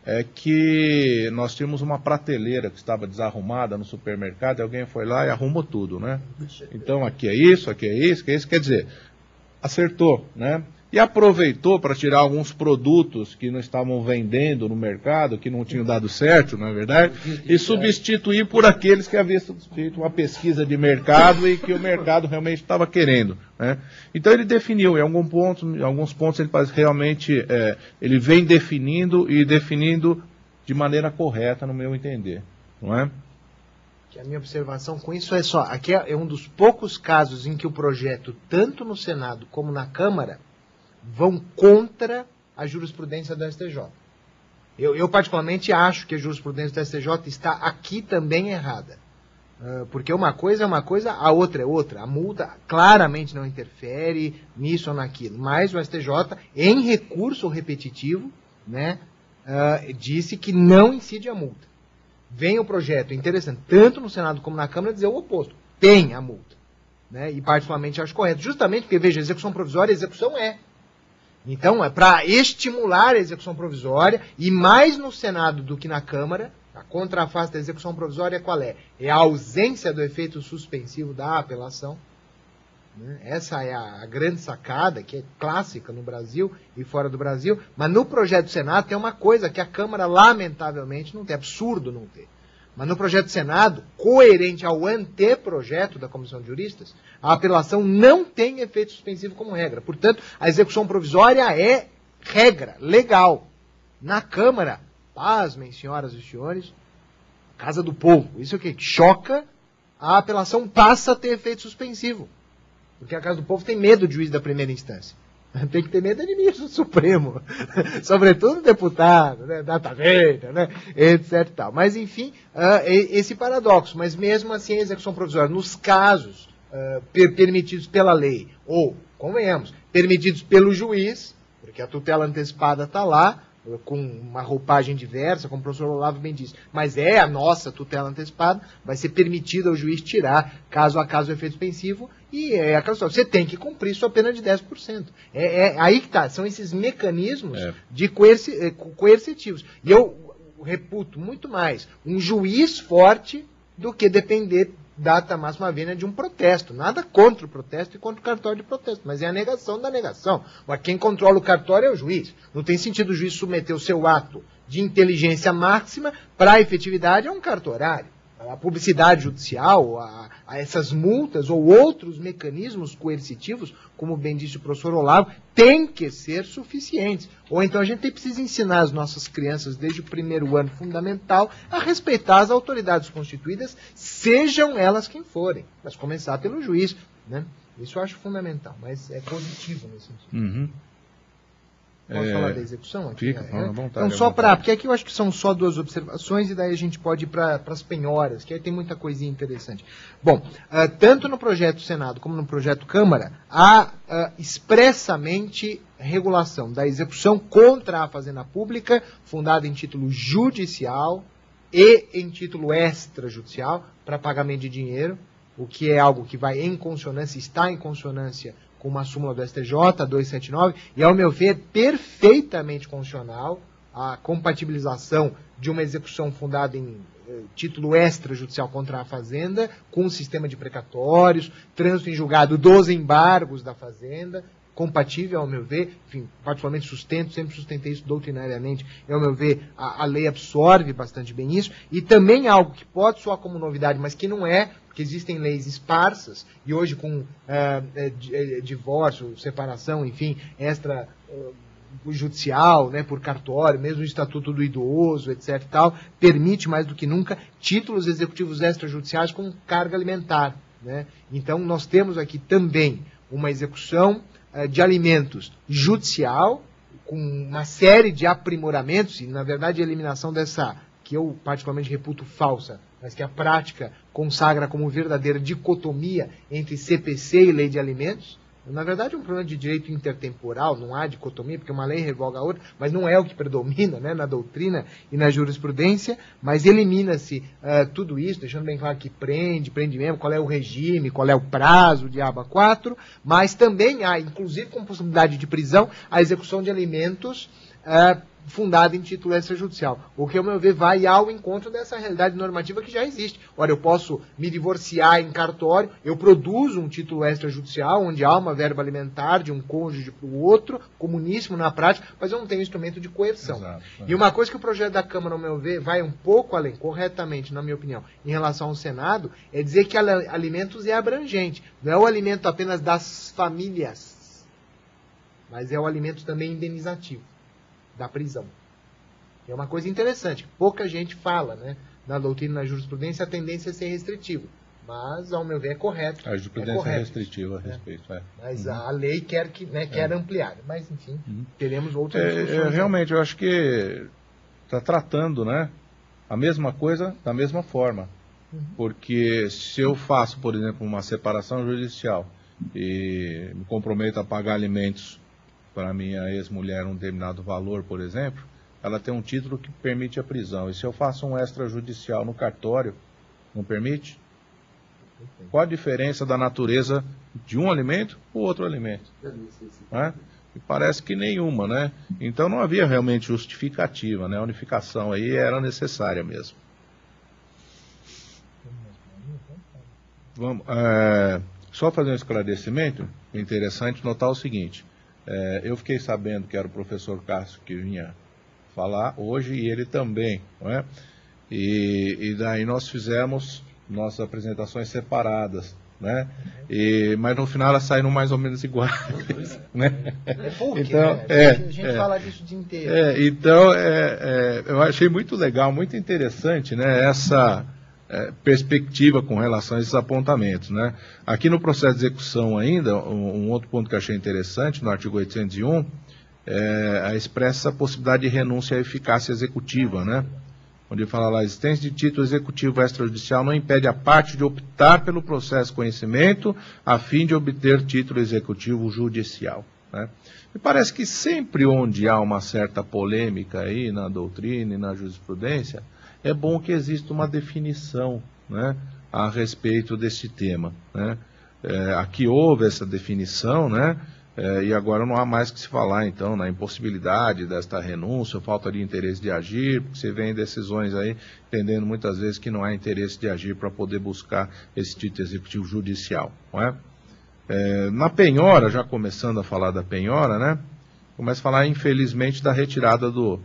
é que nós tínhamos uma prateleira que estava desarrumada no supermercado e alguém foi lá e arrumou tudo, né? Então aqui é isso, aqui é isso, aqui é isso, quer dizer, acertou, né? E aproveitou para tirar alguns produtos que não estavam vendendo no mercado, que não tinham dado certo, na verdade, e substituir por aqueles que haviam feito uma pesquisa de mercado e que o mercado realmente estava querendo, né? Então ele definiu, em alguns pontos ele realmente ele vem definindo e definindo de maneira correta, no meu entender, não é? Que a minha observação com isso é só, aqui é um dos poucos casos em que o projeto, tanto no Senado como na Câmara, vão contra a jurisprudência do STJ. Eu particularmente acho que a jurisprudência do STJ está aqui também errada. Porque uma coisa é uma coisa, a outra é outra. A multa claramente não interfere nisso ou naquilo. Mas o STJ, em recurso repetitivo, né, disse que não incide a multa. Vem o projeto, interessante, tanto no Senado como na Câmara, dizer o oposto. Tem a multa. Né, e particularmente acho correto. Justamente porque, veja, execução provisória, execução é. Então, é para estimular a execução provisória, e mais no Senado do que na Câmara, a contraface da execução provisória qual é? É a ausência do efeito suspensivo da apelação. Essa é a grande sacada, que é clássica no Brasil e fora do Brasil, mas no projeto do Senado tem uma coisa que a Câmara, lamentavelmente, não tem, é absurdo não ter. Mas no projeto do Senado, coerente ao anteprojeto da Comissão de Juristas, a apelação não tem efeito suspensivo como regra. Portanto, a execução provisória é regra, legal. Na Câmara, pasmem, senhoras e senhores, Casa do Povo. Isso é o que choca, a apelação passa a ter efeito suspensivo. Porque a Casa do Povo tem medo do juiz da primeira instância. Tem que ter medo do ministro Supremo, sobretudo deputado, né, data venda, né, etc. Tal. Mas, enfim, esse paradoxo. Mas, mesmo assim, a execução provisória, nos casos permitidos pela lei, ou, convenhamos, permitidos pelo juiz, porque a tutela antecipada está lá, com uma roupagem diversa, como o professor Olavo bem disse, mas é a nossa tutela antecipada, vai ser permitido ao juiz tirar, caso a caso, o efeito suspensivo, e é aquela história, você tem que cumprir sua pena de 10%. Aí que está, são esses mecanismos de coercitivos. E eu reputo muito mais um juiz forte do que depender data máxima vênia de um protesto. Nada contra o protesto e contra o cartório de protesto, mas é a negação da negação. Mas quem controla o cartório é o juiz. Não tem sentido o juiz submeter o seu ato de inteligência máxima para a efetividade a um cartorário. A publicidade judicial, a essas multas ou outros mecanismos coercitivos, como bem disse o professor Olavo, tem que ser suficientes. Ou então a gente precisa ensinar as nossas crianças, desde o primeiro ano fundamental, a respeitar as autoridades constituídas, sejam elas quem forem. Mas começar pelo juiz, né? Isso eu acho fundamental, mas é positivo nesse sentido. Uhum. Posso falar da execução aqui? Fica, à vontade. Então, só para... Porque aqui eu acho que são só duas observações e daí a gente pode ir para as penhoras, que aí tem muita coisinha interessante. Bom, tanto no projeto Senado como no projeto Câmara, há expressamente regulação da execução contra a fazenda pública, fundada em título judicial e em título extrajudicial, para pagamento de dinheiro, o que é algo que vai em consonância, está em consonância com uma súmula do STJ, 279, e ao meu ver, perfeitamente constitucional, a compatibilização de uma execução fundada em título extrajudicial contra a Fazenda, com o sistema de precatórios, trânsito em julgado dos embargos da Fazenda, compatível, ao meu ver, enfim, particularmente sempre sustentei isso doutrinariamente, e, ao meu ver, a lei absorve bastante bem isso, e também algo que pode soar como novidade, mas que não é, porque existem leis esparsas, e hoje com divórcio, separação, enfim, judicial, né, por cartório, mesmo o Estatuto do Idoso, etc. e tal, permite mais do que nunca títulos executivos extrajudiciais com carga alimentar, né? Então, nós temos aqui também uma execução de alimentos judicial, com uma série de aprimoramentos, e, na verdade, a eliminação dessa, que eu particularmente reputo falsa, mas que a prática consagra como verdadeira dicotomia entre CPC e lei de alimentos. Na verdade, é um problema de direito intertemporal, não há dicotomia, porque uma lei revoga a outra, mas não é o que predomina, né, na doutrina e na jurisprudência, mas elimina-se tudo isso, deixando bem claro que prende mesmo, qual é o regime, qual é o prazo de aba 4, mas também há, inclusive com possibilidade de prisão, a execução de alimentos fundada em título extrajudicial. O que, ao meu ver, vai ao encontro dessa realidade normativa que já existe. Ora, eu posso me divorciar em cartório, eu produzo um título extrajudicial, onde há uma verba alimentar de um cônjuge para o outro, comuníssimo na prática, mas eu não tenho instrumento de coerção. Exato. E uma coisa que o projeto da Câmara, ao meu ver, vai um pouco além, corretamente, na minha opinião, em relação ao Senado, é dizer que alimentos é abrangente. Não é o alimento apenas das famílias, mas é o alimento também indenizativo da prisão. É uma coisa interessante, pouca gente fala, né? Na doutrina e na jurisprudência a tendência é ser restritiva, mas, ao meu ver, é correto. A jurisprudência é restritiva a respeito. Mas a lei quer ampliar. Mas, enfim, teremos outras discussões. Realmente, eu acho que está tratando, né, a mesma coisa da mesma forma. Porque se eu faço, por exemplo, uma separação judicial e me comprometo a pagar alimentos para minha ex-mulher um determinado valor, por exemplo, ela tem um título que permite a prisão. E se eu faço um extrajudicial no cartório, não permite? Qual a diferença da natureza de um alimento ou outro alimento? Né? E parece que nenhuma, né? Então não havia realmente justificativa, né? A unificação aí era necessária mesmo. Vamos, só fazer um esclarecimento, é interessante notar o seguinte. Eu fiquei sabendo que era o professor Cássio que vinha falar hoje e ele também, não é? E daí nós fizemos nossas apresentações separadas, né? Mas no final elas saíram mais ou menos iguais, né? Então, né? A gente fala disso o dia inteiro. Então, eu achei muito legal, muito interessante, né? Essa perspectiva com relação a esses apontamentos, né? Aqui no processo de execução ainda, um outro ponto que eu achei interessante, no artigo 801, expressa a possibilidade de renúncia à eficácia executiva, né? Onde fala lá, a existência de título executivo extrajudicial não impede a parte de optar pelo processo de conhecimento a fim de obter título executivo judicial, né? Me parece que sempre onde há uma certa polêmica aí na doutrina e na jurisprudência, é bom que exista uma definição, né, a respeito desse tema, né? Aqui houve essa definição, né, e agora não há mais que se falar, então, na impossibilidade desta renúncia, falta de interesse de agir, porque você vê em decisões aí, entendendo muitas vezes que não há interesse de agir para poder buscar esse título executivo judicial, não é? Na penhora, já começando a falar da penhora, né, começa a falar, infelizmente, da retirada do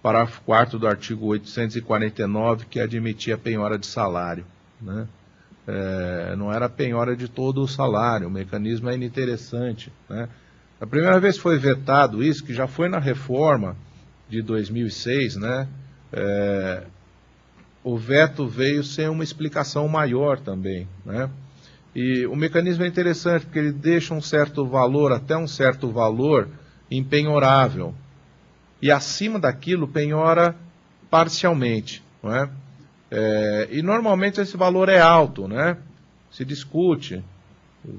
parágrafo 4º do artigo 849, que admitia a penhora de salário, né? Não era a penhora de todo o salário, o mecanismo é ininteressante, né? A primeira vez que foi vetado isso, que já foi na reforma de 2006, né? O veto veio sem uma explicação maior também, né? E o mecanismo é interessante, porque ele deixa um certo valor, até um certo valor, impenhorável. E acima daquilo penhora parcialmente, não é? E normalmente esse valor é alto, né? Se discute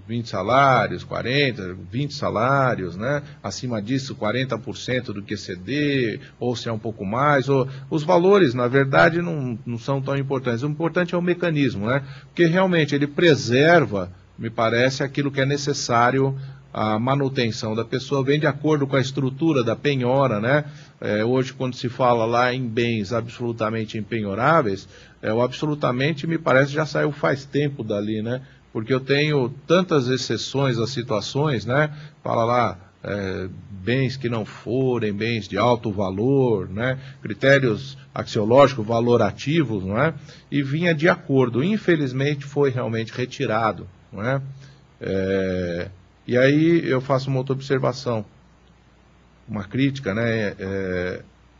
20 salários, 40, 20 salários, né? Acima disso 40% do que exceder, ou se é um pouco mais, ou os valores na verdade não são tão importantes. O importante é o mecanismo, né? Porque realmente ele preserva, me parece, aquilo que é necessário a manutenção da pessoa vem de acordo com a estrutura da penhora, né? Hoje, quando se fala lá em bens absolutamente impenhoráveis, o absolutamente, me parece, já saiu faz tempo dali, né? Porque eu tenho tantas exceções às situações, né? Fala lá, bens que não forem, bens de alto valor, né? Critérios axiológicos, valorativos, não é? E vinha de acordo. Infelizmente, foi realmente retirado, não é? E aí eu faço uma outra observação, uma crítica, né?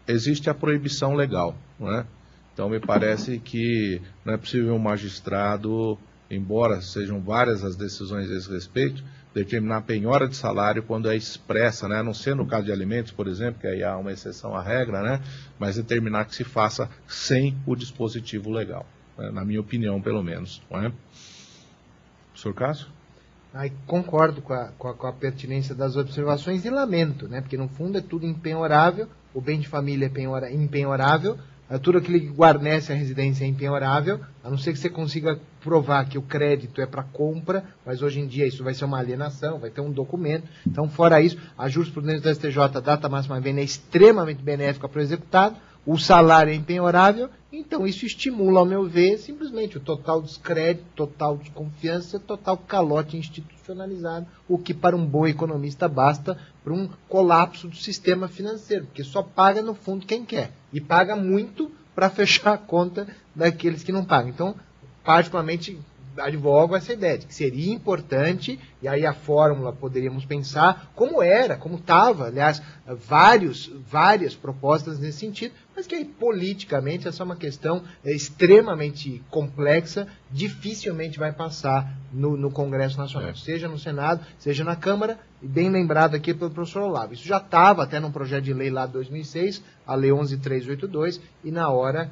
Existe a proibição legal, não é? Então me parece que não é possível um magistrado, embora sejam várias as decisões a esse respeito, determinar a penhora de salário quando é expressa, né? A não ser no caso de alimentos, por exemplo, que aí há uma exceção à regra, né? Mas determinar que se faça sem o dispositivo legal, né? Na minha opinião, pelo menos, não é? Senhor Cássio? Concordo com a pertinência das observações e lamento, né? Porque no fundo é tudo impenhorável, o bem de família é impenhorável, tudo aquilo que guarnece a residência é impenhorável, a não ser que você consiga provar que o crédito é para compra, mas hoje em dia isso vai ser uma alienação, vai ter um documento. Então, fora isso, a jurisprudência do STJ, data máxima vênia, é extremamente benéfica para o executado, o salário é impenhorável, então isso estimula, ao meu ver, simplesmente o total descrédito, total desconfiança, total calote institucionalizado, o que para um bom economista basta para um colapso do sistema financeiro, porque só paga no fundo quem quer, e paga muito para fechar a conta daqueles que não pagam. Então, particularmente, advogo essa ideia de que seria importante, e aí a fórmula poderíamos pensar como estava, aliás, várias propostas nesse sentido, mas que aí politicamente essa é uma questão extremamente complexa, dificilmente vai passar no Congresso Nacional, seja no Senado, seja na Câmara, e bem lembrado aqui pelo professor Olavo. Isso já estava até num projeto de lei lá de 2006, a Lei 11.382, e na hora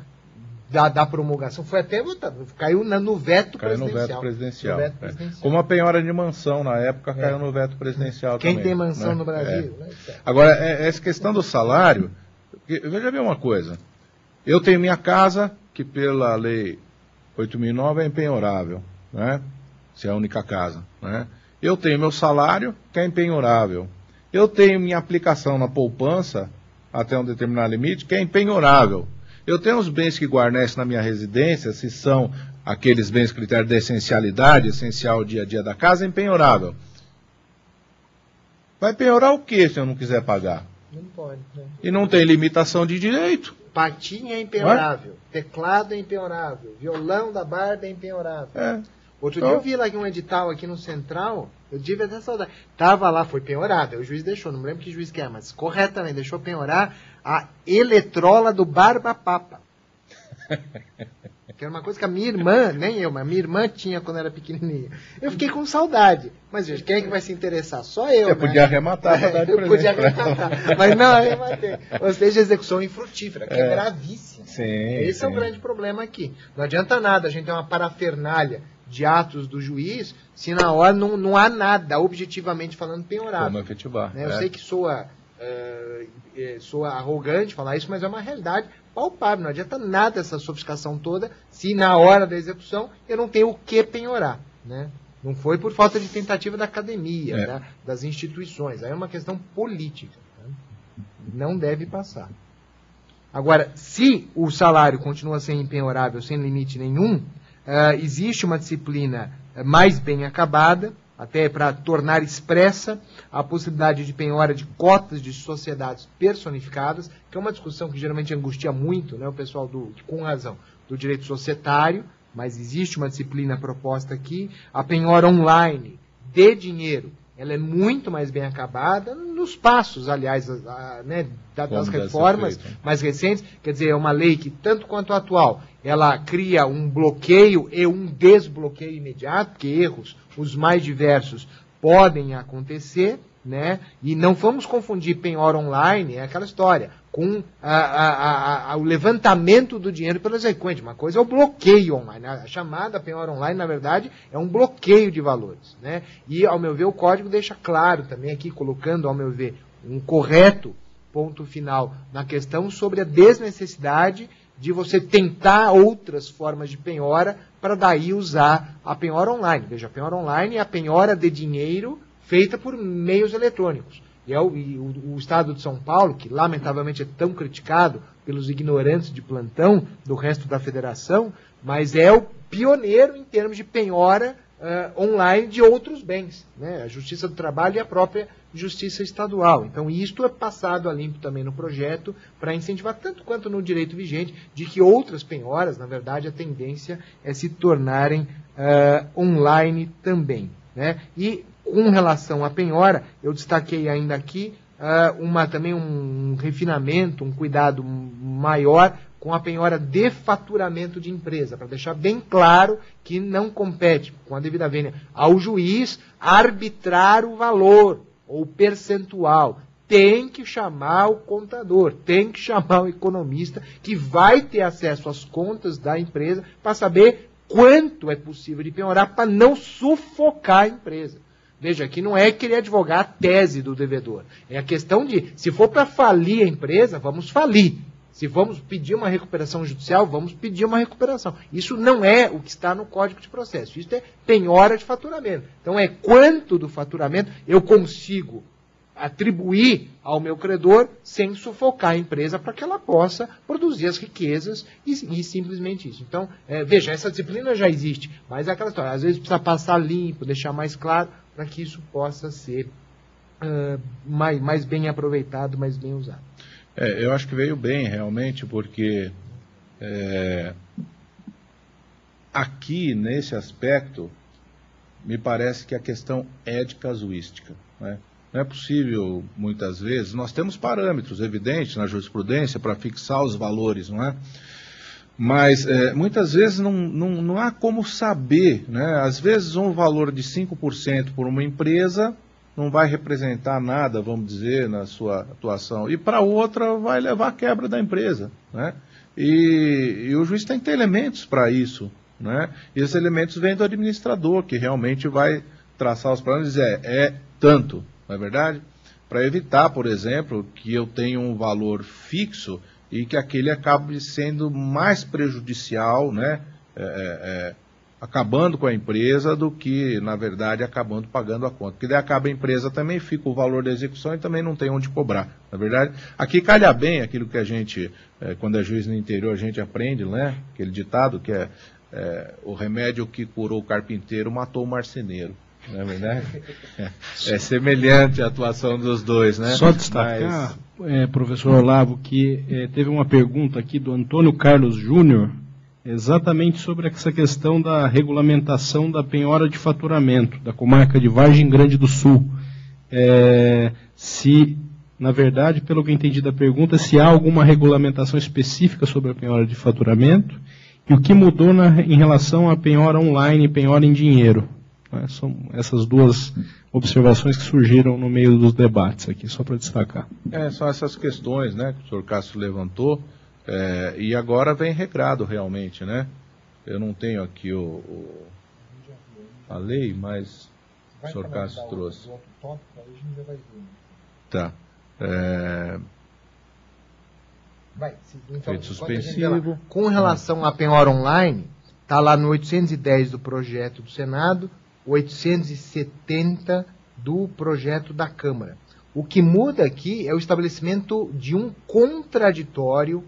da promulgação, foi até votado, caiu no veto presidencial. Como a penhora de mansão na época caiu no veto presidencial Quem também. Quem tem mansão no Brasil? Agora, essa questão do salário, veja bem uma coisa, eu tenho minha casa, que pela lei 8.009 é impenhorável, né? Se é a única casa, né? Eu tenho meu salário, que é impenhorável. Eu tenho minha aplicação na poupança, até um determinado limite, que é impenhorável. Eu tenho os bens que guarnecem na minha residência, se são aqueles bens critério de essencialidade, essencial ao dia a dia da casa, é impenhorável. Vai penhorar o que se eu não quiser pagar? Não pode. Né? E não tem limitação de direito. Patinha é impenhorável, teclado é impenhorável, violão da barba é impenhorável. Outro dia eu vi lá um edital aqui no Central, eu tive até saudade. Tava lá, foi penhorável, o juiz deixou, não me lembro que juiz que é, mas corretamente deixou penhorar a eletrola do Barba Papa. Que era uma coisa que a minha irmã, nem eu, mas a minha irmã tinha quando era pequenininha. Eu fiquei com saudade. Mas, gente, quem é que vai se interessar? Só eu, Você podia arrematar. Eu podia arrematar, mas não arrematei. Ou seja, execução infrutífera, que é gravíssima. Sim, Esse é o grande problema aqui. Não adianta nada a gente ter uma parafernália de atos do juiz, se na hora não há nada, objetivamente falando, penhorável. Como efetivar. Eu sei que soa arrogante falar isso, mas é uma realidade palpável. Não adianta nada essa sofisticação toda se na hora da execução eu não tenho o que penhorar, né? Não foi por falta de tentativa da academia, das instituições. Aí é uma questão política. Né? Não deve passar. Agora, se o salário continua sendo impenhorável sem limite nenhum, existe uma disciplina mais bem acabada, até para tornar expressa a possibilidade de penhora de cotas de sociedades personificadas, que é uma discussão que geralmente angustia muito, né, o pessoal, com razão, do direito societário, mas existe uma disciplina proposta aqui, a penhora online de dinheiro, ela é muito mais bem acabada, nos passos, aliás, das reformas mais recentes, quer dizer, é uma lei que, tanto quanto a atual, ela cria um bloqueio e um desbloqueio imediato, porque erros, os mais diversos, podem acontecer, né? E não vamos confundir penhora online, é aquela história, com o levantamento do dinheiro pelo exequente. Uma coisa é o bloqueio online. A chamada penhora online, na verdade, é um bloqueio de valores, né? E, ao meu ver, o código deixa claro também aqui, colocando, ao meu ver, um correto ponto final na questão sobre a desnecessidade de você tentar outras formas de penhora para daí usar a penhora online. Veja, a penhora online é a penhora de dinheiro feita por meios eletrônicos. E o Estado de São Paulo, que lamentavelmente é tão criticado pelos ignorantes de plantão do resto da federação, mas é o pioneiro em termos de penhora online de outros bens, né? A Justiça do Trabalho e a própria Justiça Estadual. Então, isto é passado a limpo também no projeto para incentivar, tanto quanto no direito vigente, de que outras penhoras, na verdade, a tendência é se tornarem online também, né? E, com relação à penhora, eu destaquei ainda aqui também um refinamento, um cuidado maior com a penhora de faturamento de empresa, para deixar bem claro que não compete, com a devida vênia, ao juiz arbitrar o valor ou percentual. Tem que chamar o contador, tem que chamar o economista, que vai ter acesso às contas da empresa para saber quanto é possível de penhorar para não sufocar a empresa. Veja, aqui não é querer advogar a tese do devedor. É a questão de, se for para falir a empresa, vamos falir. Se vamos pedir uma recuperação judicial, vamos pedir uma recuperação. Isso não é o que está no Código de Processo. Isso é penhora de faturamento. Então, é quanto do faturamento eu consigo atribuir ao meu credor sem sufocar a empresa para que ela possa produzir as riquezas e simplesmente isso. Então, veja, essa disciplina já existe, mas é aquela história. Às vezes precisa passar limpo, deixar mais claro, para que isso possa ser mais bem aproveitado, mais bem usado. Eu acho que veio bem, realmente, porque aqui, nesse aspecto, me parece que a questão é de casuística, né? Não é possível, muitas vezes, nós temos parâmetros evidentes na jurisprudência para fixar os valores, não é? Mas muitas vezes não há como saber, né? Às vezes um valor de 5% por uma empresa não vai representar nada, vamos dizer, na sua atuação. E para outra vai levar à quebra da empresa, né? E o juiz tem que ter elementos para isso, né? E esses elementos vêm do administrador, que realmente vai traçar os parâmetros e dizer, tanto, não é verdade? Para evitar, por exemplo, que eu tenha um valor fixo e que aquele acabe sendo mais prejudicial, né? Acabando com a empresa do que, na verdade, acabando pagando a conta. Porque daí acaba a empresa também, fica o valor da execução e também não tem onde cobrar, na verdade. Aqui calha bem aquilo que a gente, quando é juiz no interior, a gente aprende, né? Aquele ditado que o remédio que curou o carpinteiro matou o marceneiro. Não é verdade? É semelhante a atuação dos dois, né? Só destacar, professor Olavo, que teve uma pergunta aqui do Antônio Carlos Júnior, exatamente sobre essa questão da regulamentação da penhora de faturamento da comarca de Vargem Grande do Sul. Se, na verdade, pelo que eu entendi da pergunta, se há alguma regulamentação específica sobre a penhora de faturamento e o que mudou em relação à penhora online e penhora em dinheiro. São essas duas observações que surgiram no meio dos debates aqui, só para destacar. São essas questões, né, que o senhor Castro levantou. E agora vem regrado realmente, né? Eu não tenho aqui a lei, mas o senhor Castro trouxe. Tá. Feito suspensivo. Com relação à penhora online, está lá no 810 do projeto do Senado, 870 do projeto da Câmara. O que muda aqui é o estabelecimento de um contraditório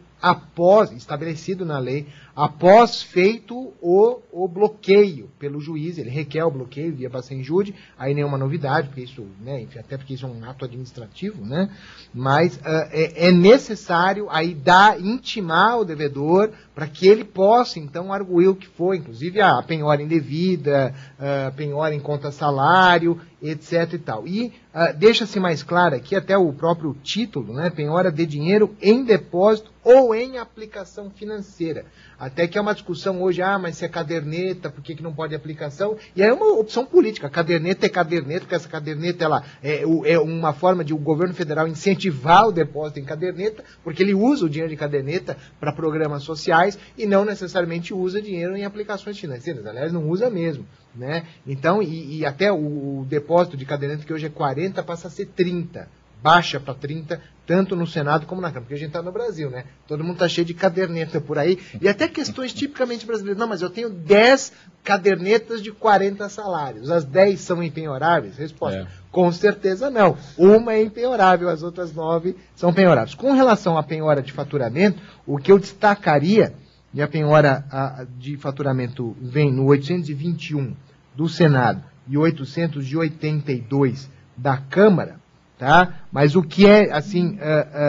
estabelecido na lei, após feito o bloqueio pelo juiz. Ele requer o bloqueio via Bacen-Jude, aí nenhuma novidade, porque isso, né, enfim, até porque isso é um ato administrativo, né? Mas é necessário aí intimar o devedor para que ele possa, então, arguir o que for, inclusive a penhora indevida, a penhora em conta-salário, etc. e tal. E deixa-se mais claro aqui, até o próprio título, né, penhora de dinheiro em depósito ou em aplicação financeira. Até que é uma discussão hoje, mas se é caderneta, por que não pode aplicação? E aí é uma opção política. Caderneta é caderneta, porque essa caderneta ela é uma forma de o governo federal incentivar o depósito em caderneta, porque ele usa o dinheiro de caderneta para programas sociais e não necessariamente usa dinheiro em aplicações financeiras. Aliás, não usa mesmo, né? Então, e até o depósito de caderneta, que hoje é 40, passa a ser 30. Baixa para 30, tanto no Senado como na Câmara, porque a gente está no Brasil, né? Todo mundo está cheio de caderneta por aí, e até questões tipicamente brasileiras. Não, mas eu tenho 10 cadernetas de 40 salários, as 10 são impenhoráveis? Resposta, Com certeza não. Uma é impenhorável, as outras 9 são penhoráveis. Com relação à penhora de faturamento, o que eu destacaria, e a penhora de faturamento vem no 821 do Senado e 882 da Câmara, tá? Mas o que é, assim,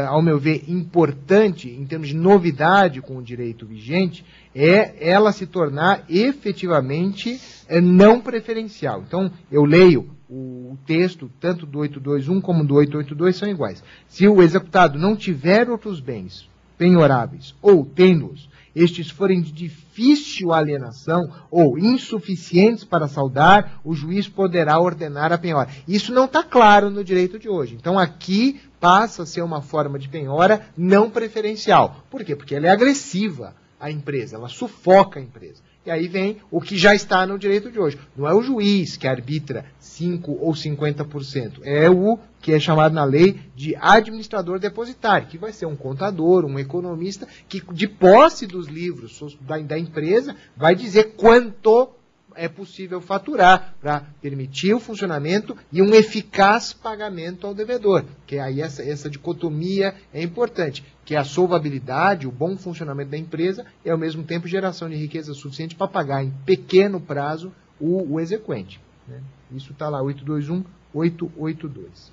ao meu ver, importante em termos de novidade com o direito vigente é ela se tornar efetivamente não preferencial. Então, eu leio o texto, tanto do 821 como do 882 são iguais. Se o executado não tiver outros bens penhoráveis ou tendo-os, estes forem de difícil alienação ou insuficientes para saldar, o juiz poderá ordenar a penhora. Isso não está claro no direito de hoje. Então, aqui passa a ser uma forma de penhora não preferencial. Por quê? Porque ela é agressiva à empresa, ela sufoca a empresa. E aí vem o que já está no direito de hoje. Não é o juiz que arbitra 5% ou 50%. É o que é chamado na lei de administrador depositário, que vai ser um contador, um economista, que de posse dos livros da empresa vai dizer quanto é possível faturar para permitir o funcionamento e um eficaz pagamento ao devedor. Que aí essa dicotomia é importante, que é a solvabilidade, o bom funcionamento da empresa e, ao mesmo tempo, geração de riqueza suficiente para pagar em pequeno prazo o exequente. Né? Isso está lá, 821, 882.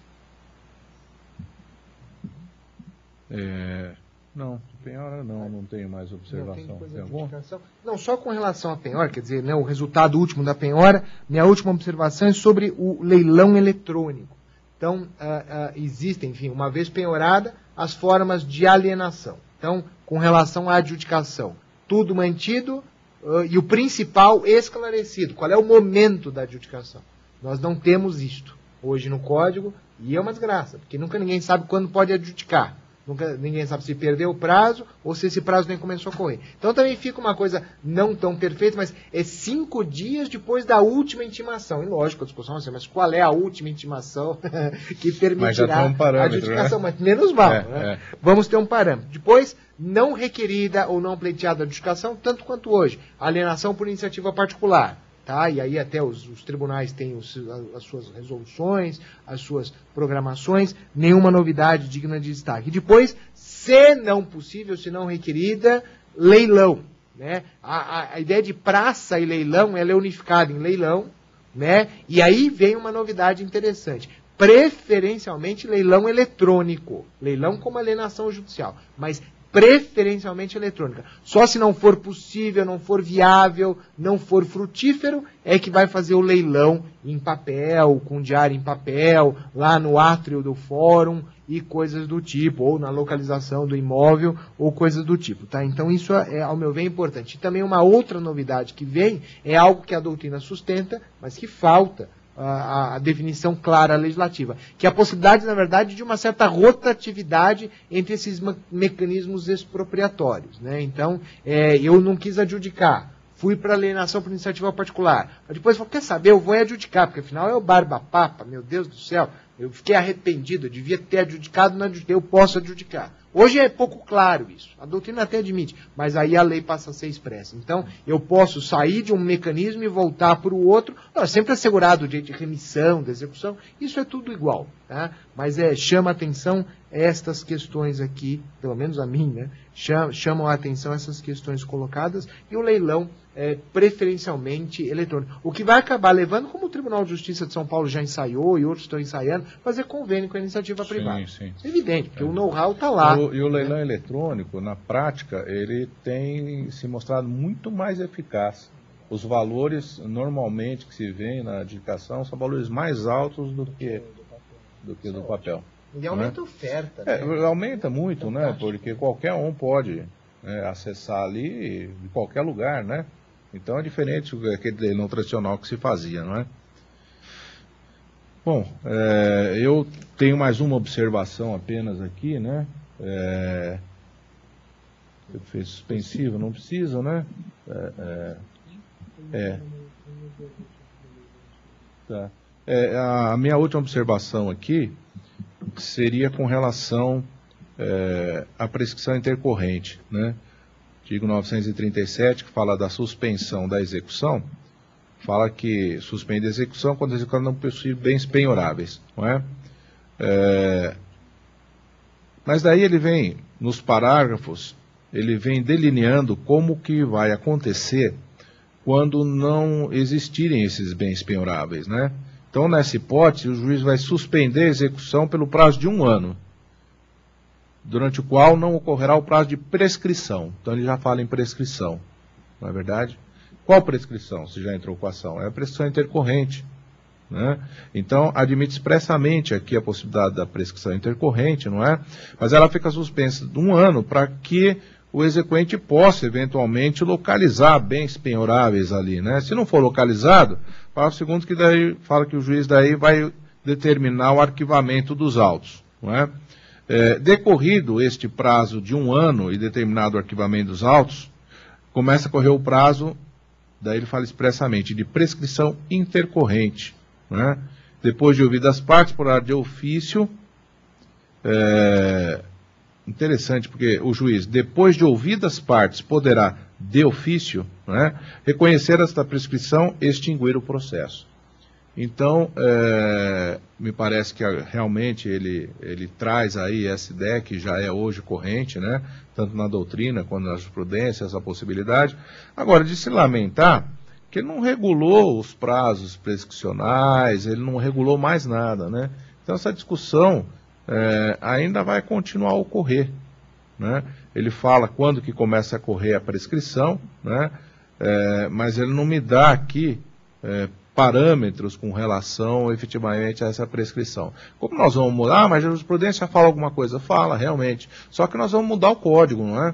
Não, penhora não tenho mais observação. Não, só com relação à penhora, quer dizer, né, o resultado último da penhora, minha última observação é sobre o leilão eletrônico. Então, existem, enfim, uma vez penhorada, as formas de alienação. Então, com relação à adjudicação, tudo mantido e o principal esclarecido. Qual é o momento da adjudicação? Nós não temos isto hoje no Código e é uma desgraça, porque nunca ninguém sabe quando pode adjudicar. Ninguém sabe se perdeu o prazo ou se esse prazo nem começou a correr. Então também fica uma coisa não tão perfeita, mas é 5 dias depois da última intimação. E lógico, a discussão vai ser, mas qual é a última intimação que permitirá a adjudicação? Né? Mas menos mal, né? Vamos ter um parâmetro. Depois, não requerida ou não pleiteada a adjudicação, tanto quanto hoje. Alienação por iniciativa particular. Tá? E aí até os tribunais têm as suas resoluções, as suas programações, nenhuma novidade digna de destaque. E depois, se não possível, se não requerida, leilão. Né? A ideia de praça e leilão, ela é unificada em leilão, né? E aí vem uma novidade interessante. Preferencialmente leilão eletrônico, leilão como alienação judicial, mas preferencialmente eletrônica. Só se não for possível, não for viável, não for frutífero, é que vai fazer o leilão em papel, com diário em papel, lá no átrio do fórum e coisas do tipo, ou na localização do imóvel, ou coisas do tipo. Tá? Então isso é, ao meu ver, importante. E também uma outra novidade que vem, é algo que a doutrina sustenta, mas que falta a definição clara legislativa, que é a possibilidade, na verdade, de uma certa rotatividade entre esses mecanismos expropriatórios. Né? Então, eu não quis adjudicar, fui para alienação por iniciativa particular. Mas depois falei, quer saber, eu vou adjudicar, porque afinal é o barba-papa, meu Deus do céu, eu fiquei arrependido, eu devia ter adjudicado, não adjudiquei, eu posso adjudicar. Hoje é pouco claro isso, a doutrina até admite, mas aí a lei passa a ser expressa. Então, eu posso sair de um mecanismo e voltar para o outro, sempre assegurado o direito de remissão, de execução, isso é tudo igual. Tá? Mas chama atenção estas questões aqui, pelo menos a mim, né? Chamam a atenção essas questões colocadas e o leilão preferencialmente eletrônico. O que vai acabar levando, como o Tribunal de Justiça de São Paulo já ensaiou e outros estão ensaiando, fazer convênio com a iniciativa privada. Sim. É evidente, porque o know-how está lá. E o leilão eletrônico, na prática, ele tem se mostrado muito mais eficaz. Os valores, normalmente, que se vê na adjudicação são valores mais altos do que do papel. E aumenta a oferta. Né? Aumenta muito, né? Porque qualquer um pode acessar ali de qualquer lugar, né? Então é diferente daquele leilão tradicional que se fazia, não é? Bom, eu tenho mais uma observação apenas aqui, né? Eu fiz suspensivo, não precisa, né? Tá. A minha última observação aqui seria com relação à prescrição intercorrente, né? Artigo 937, que fala da suspensão da execução, fala que suspende a execução quando a execução não possui bens penhoráveis, não é? Mas daí ele vem, nos parágrafos, ele vem delineando como que vai acontecer quando não existirem esses bens penhoráveis, né? Então, nessa hipótese, o juiz vai suspender a execução pelo prazo de 1 ano, durante o qual não ocorrerá o prazo de prescrição. Então, ele já fala em prescrição, não é verdade? Qual prescrição, se já entrou com a ação? É a prescrição intercorrente, né? Então, admite expressamente aqui a possibilidade da prescrição intercorrente, não é? Mas ela fica suspensa de 1 ano para que o exequente possa, eventualmente, localizar bens penhoráveis ali, né? Se não for localizado, parágrafo 2º que daí fala que o juiz daí vai determinar o arquivamento dos autos, não é? Decorrido este prazo de 1 ano e determinado o arquivamento dos autos, começa a correr o prazo, daí ele fala expressamente, de prescrição intercorrente, né? Depois de ouvidas as partes, por ordem de ofício, interessante, porque o juiz, depois de ouvidas as partes, poderá, de ofício, né, reconhecer esta prescrição e extinguir o processo. Então, me parece que realmente ele traz aí essa ideia que já é hoje corrente, né, tanto na doutrina quanto na jurisprudência, essa possibilidade. Agora, de se lamentar que ele não regulou os prazos prescricionais, ele não regulou mais nada, né? Então, essa discussão ainda vai continuar a ocorrer, né? Ele fala quando que começa a correr a prescrição, né? Mas ele não me dá aqui parâmetros com relação efetivamente a essa prescrição. Como nós vamos mudar? Mas a jurisprudência fala alguma coisa? Fala, realmente. Só que nós vamos mudar o código, não é?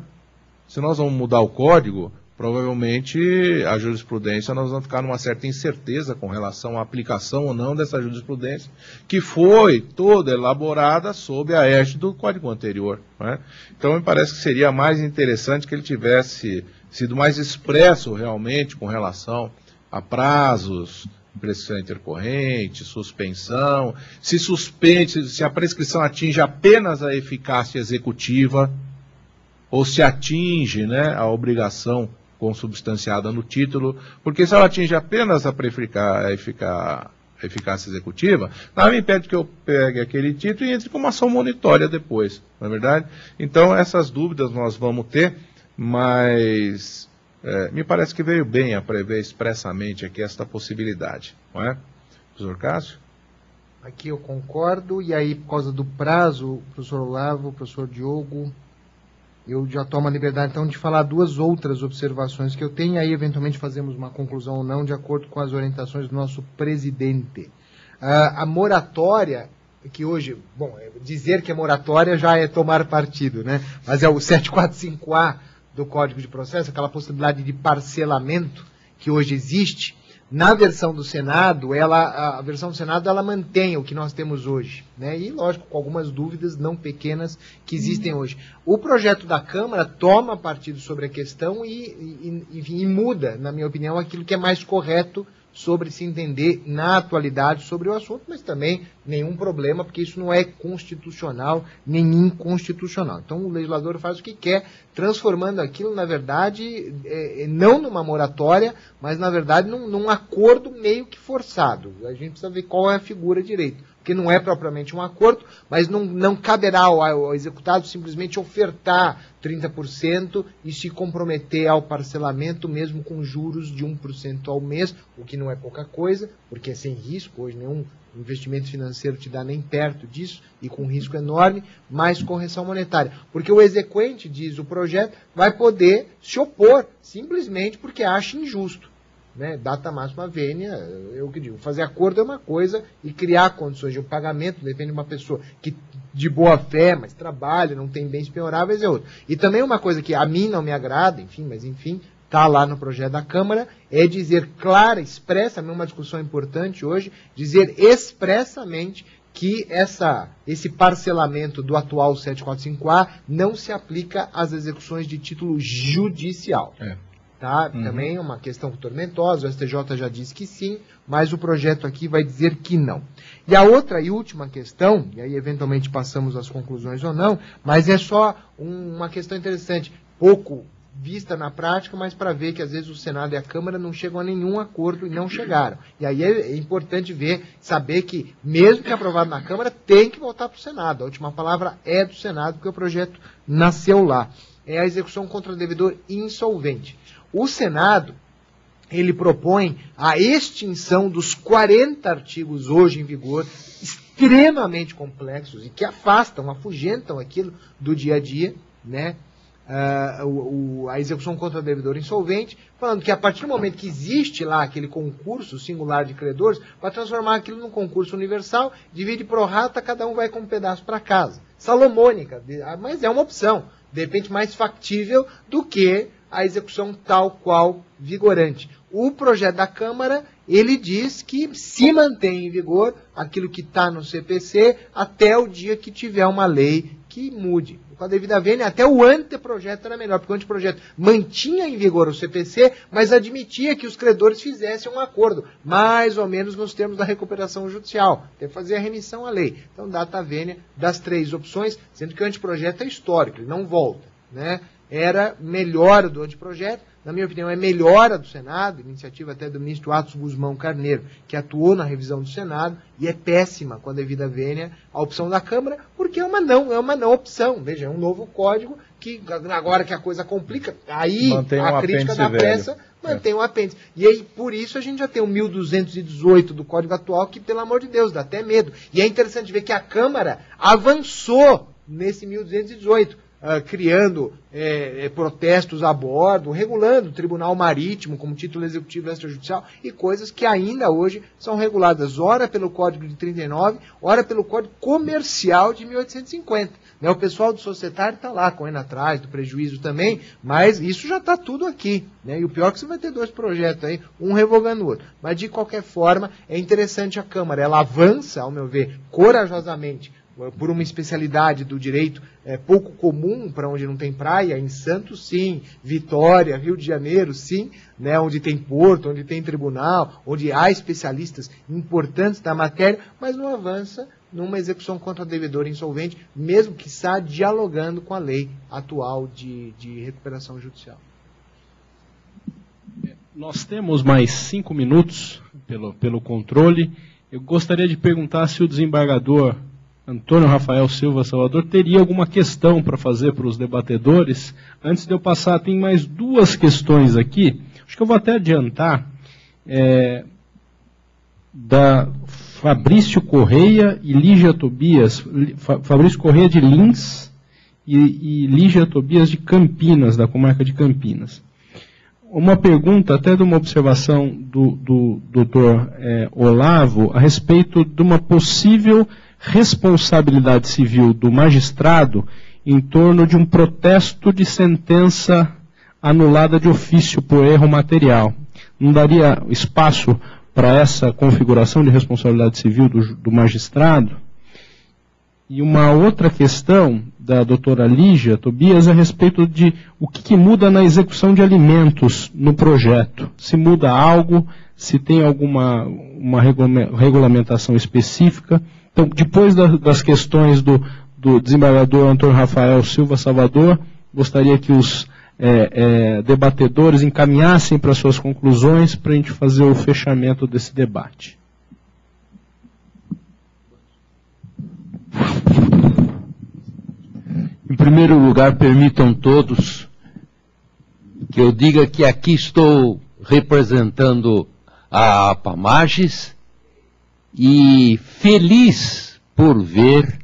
Se nós vamos mudar o código, provavelmente a jurisprudência nós vamos ficar numa certa incerteza com relação à aplicação ou não dessa jurisprudência, que foi toda elaborada sob a égide do código anterior, né? Então me parece que seria mais interessante que ele tivesse sido mais expresso realmente com relação a prazos, prescrição intercorrente, suspensão, se suspende, se a prescrição atinge apenas a eficácia executiva, ou se atinge, né, a obrigação consubstanciada no título, porque se ela atinge apenas a eficácia executiva, nada me impede que eu pegue aquele título e entre com uma ação monitória depois, não é verdade? Então, essas dúvidas nós vamos ter, mas me parece que veio bem a prever expressamente aqui esta possibilidade, não é? Professor Cássio? Aqui eu concordo, e aí, por causa do prazo, professor Olavo, professor Diogo, eu já tomo a liberdade, então, de falar 2 outras observações que eu tenho, e aí, eventualmente, fazemos uma conclusão ou não, de acordo com as orientações do nosso presidente. A moratória, que hoje, bom, dizer que é moratória já é tomar partido, né? Mas é o 745A do Código de Processo, aquela possibilidade de parcelamento que hoje existe. Na versão do Senado, a versão do Senado ela mantém o que nós temos hoje, né? E, lógico, com algumas dúvidas não pequenas que existem hoje. O projeto da Câmara toma partido sobre a questão e muda, na minha opinião, aquilo que é mais correto sobre se entender na atualidade sobre o assunto, mas também nenhum problema, porque isso não é constitucional nem inconstitucional. Então o legislador faz o que quer, transformando aquilo, na verdade, não numa moratória, mas na verdade num acordo meio que forçado. A gente precisa ver qual é a figura direito, porque não é propriamente um acordo, mas não caberá ao executado simplesmente ofertar 30% e se comprometer ao parcelamento, mesmo com juros de 1% ao mês, o que não é pouca coisa, porque é sem risco, hoje nenhum investimento financeiro te dá nem perto disso, e com risco enorme, mais correção monetária. Porque o exequente, diz o projeto, vai poder se opor, simplesmente porque acha injusto, né? Data máxima vênia, eu que digo, fazer acordo é uma coisa e criar condições de um pagamento, depende de uma pessoa que de boa fé, mas trabalha, não tem bens penhoráveis, é outra. E também uma coisa que a mim não me agrada, mas enfim, está lá no projeto da Câmara, é dizer clara, expressa, uma discussão importante hoje, dizer expressamente que esse parcelamento do atual 745A não se aplica às execuções de título judicial. Tá? Também é uma questão tormentosa, o STJ já disse que sim, mas o projeto aqui vai dizer que não. E a outra e última questão, e aí eventualmente passamos às conclusões ou não, mas é só uma questão interessante, pouco vista na prática, mas para ver que às vezes o Senado e a Câmara não chegam a nenhum acordo e não chegaram. E aí é importante saber que, mesmo que aprovado na Câmara, tem que voltar para o Senado. A última palavra é do Senado, porque o projeto nasceu lá. É a execução contra devedor insolvente. O Senado, ele propõe a extinção dos 40 artigos hoje em vigor, extremamente complexos e que afugentam aquilo do dia a dia, né? A execução contra devedor insolvente, falando que a partir do momento que existe lá aquele concurso singular de credores, para transformar aquilo num concurso universal, divide pro rata, cada um vai com um pedaço para casa. Salomônica, mas é uma opção, de repente mais factível do que a execução tal qual vigorante. O projeto da Câmara, ele diz que se mantém em vigor aquilo que está no CPC até o dia que tiver uma lei que mude. Com a devida vênia, até o anteprojeto era melhor, porque o anteprojeto mantinha em vigor o CPC, mas admitia que os credores fizessem um acordo, mais ou menos nos termos da recuperação judicial, até fazer a remissão à lei. Então, data vênia das 3 opções, sendo que o anteprojeto é histórico, ele não volta, né? Era melhor do anteprojeto, na minha opinião, é melhor a do Senado, iniciativa até do ministro Atos Guzmão Carneiro, que atuou na revisão do Senado, e é péssima, com a devida vênia, a opção da Câmara, porque é uma não opção. Veja, é um novo código que, agora que a coisa complica, aí mantém a crítica da pressa mantém um apêndice. E aí, por isso, a gente já tem o 1218 do Código atual, que, pelo amor de Deus, dá até medo. E é interessante ver que a Câmara avançou nesse 1218, criando protestos a bordo, regulando o Tribunal Marítimo como título executivo extrajudicial e coisas que ainda hoje são reguladas, ora pelo Código de 39, ora pelo Código Comercial de 1850. Né? O pessoal do societário está lá, correndo atrás do prejuízo também, mas isso já está tudo aqui. Né? E o pior é que você vai ter 2 projetos aí, um revogando o outro. Mas, de qualquer forma, é interessante a Câmara, ela avança, ao meu ver, corajosamente, por uma especialidade do direito pouco comum para onde não tem praia, em Santos sim, Vitória, Rio de Janeiro sim, né, onde tem porto, onde tem tribunal, onde há especialistas importantes da matéria, mas não avança numa execução contra devedor insolvente, mesmo que está dialogando com a lei atual de recuperação judicial. Nós temos mais 5 minutos pelo controle. Eu gostaria de perguntar se o desembargador Antônio Rafael Silva Salvador teria alguma questão para fazer para os debatedores. Antes de eu passar, tem mais 2 questões aqui. Acho que eu vou até adiantar. Da Fabrício Correia e Lígia Tobias. Fabrício Correia de Lins e Lígia Tobias de Campinas, da comarca de Campinas. Uma pergunta, até de uma observação do doutor Olavo, a respeito de uma possível responsabilidade civil do magistrado em torno de um protesto de sentença anulada de ofício por erro material. Não daria espaço para essa configuração de responsabilidade civil do magistrado? E uma outra questão da doutora Lígia Tobias a respeito de o que muda na execução de alimentos no projeto. Se muda algo, se tem alguma regulamentação específica. Então, depois das questões do desembargador Antônio Rafael Silva Salvador, gostaria que os debatedores encaminhassem para suas conclusões para a gente fazer o fechamento desse debate. Em primeiro lugar, permitam todos que eu diga que aqui estou representando a APAMAGES e feliz por ver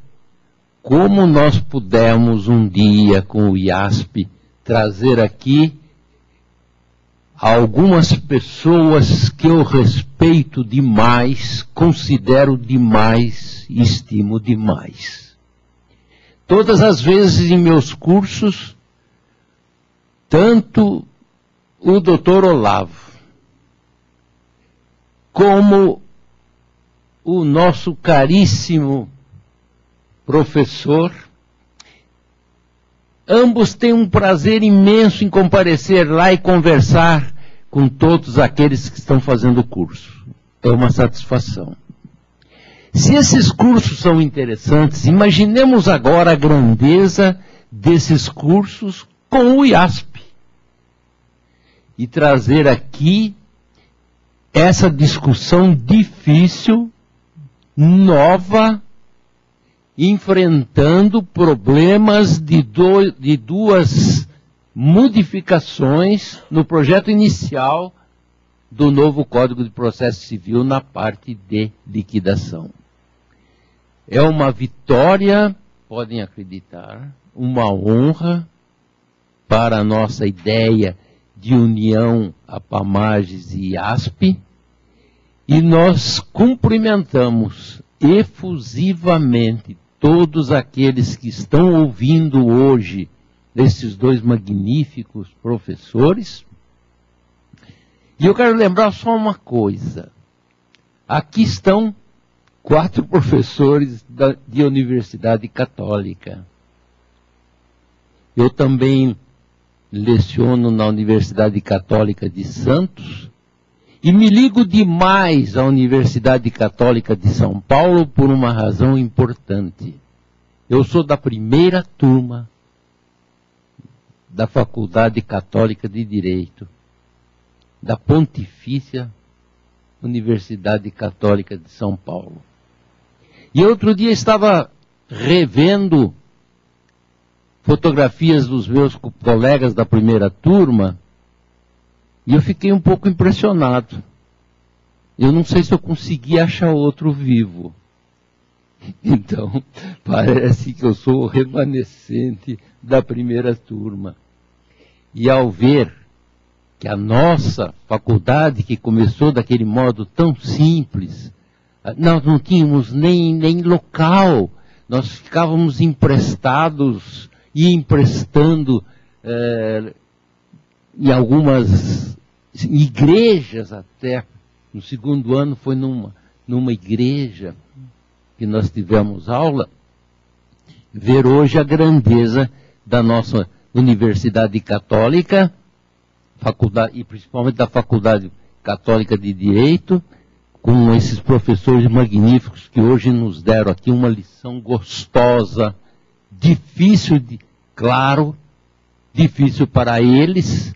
como nós pudemos um dia com o IASP trazer aqui algumas pessoas que eu respeito demais, considero demais e estimo demais. Todas as vezes em meus cursos, tanto o Dr. Olavo como o nosso caríssimo professor, ambos têm um prazer imenso em comparecer lá e conversar com todos aqueles que estão fazendo o curso. É uma satisfação. Se esses cursos são interessantes, imaginemos agora a grandeza desses cursos com o IASP. e trazer aqui essa discussão difícil, nova, enfrentando problemas de duas modificações no projeto inicial do novo Código de Processo Civil na parte de liquidação. É uma vitória, podem acreditar, uma honra para a nossa ideia de união APAMAGES e IASP, e nós cumprimentamos efusivamente todos aqueles que estão ouvindo hoje desses dois magníficos professores. E eu quero lembrar só uma coisa. Aqui estão 4 professores de Universidade Católica. Eu também leciono na Universidade Católica de Santos e me ligo demais à Universidade Católica de São Paulo por uma razão importante. Eu sou da primeira turma da Faculdade Católica de Direito, da Pontifícia Universidade Católica de São Paulo. E outro dia estava revendo fotografias dos meus colegas da primeira turma e eu fiquei um pouco impressionado. Eu não sei se eu consegui achar outro vivo. Então, parece que eu sou o remanescente da primeira turma. E ao ver que a nossa faculdade, que começou daquele modo tão simples, nós não tínhamos nem local, nós ficávamos emprestados e emprestando em algumas igrejas até. No segundo ano foi numa igreja que nós tivemos aula. Ver hoje a grandeza da nossa Universidade Católica, faculdade, e principalmente da Faculdade Católica de Direito, com esses professores magníficos que hoje nos deram aqui uma lição gostosa, difícil, claro, difícil para eles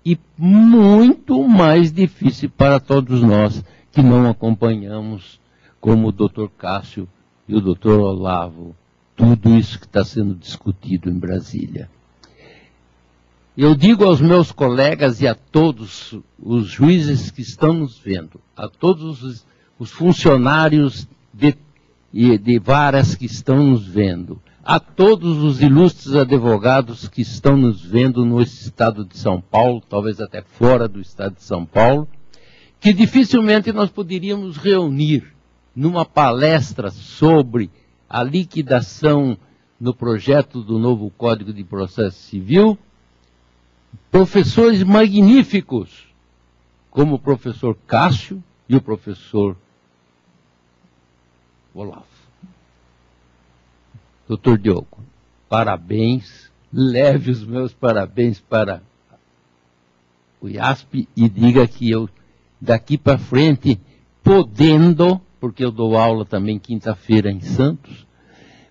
e muito mais difícil para todos nós que não acompanhamos, como o Dr. Cássio e o Dr. Olavo, tudo isso que está sendo discutido em Brasília. Eu digo aos meus colegas e a todos os juízes que estão nos vendo, a todos os funcionários de varas que estão nos vendo, a todos os ilustres advogados que estão nos vendo no estado de São Paulo, talvez até fora do estado de São Paulo, que dificilmente nós poderíamos reunir numa palestra sobre a liquidação no projeto do novo Código de Processo Civil, professores magníficos, como o professor Cássio e o professor Olavo. Doutor Diogo, parabéns, leve os meus parabéns para o IASP e diga que eu, daqui para frente, podendo, porque eu dou aula também quinta-feira em Santos,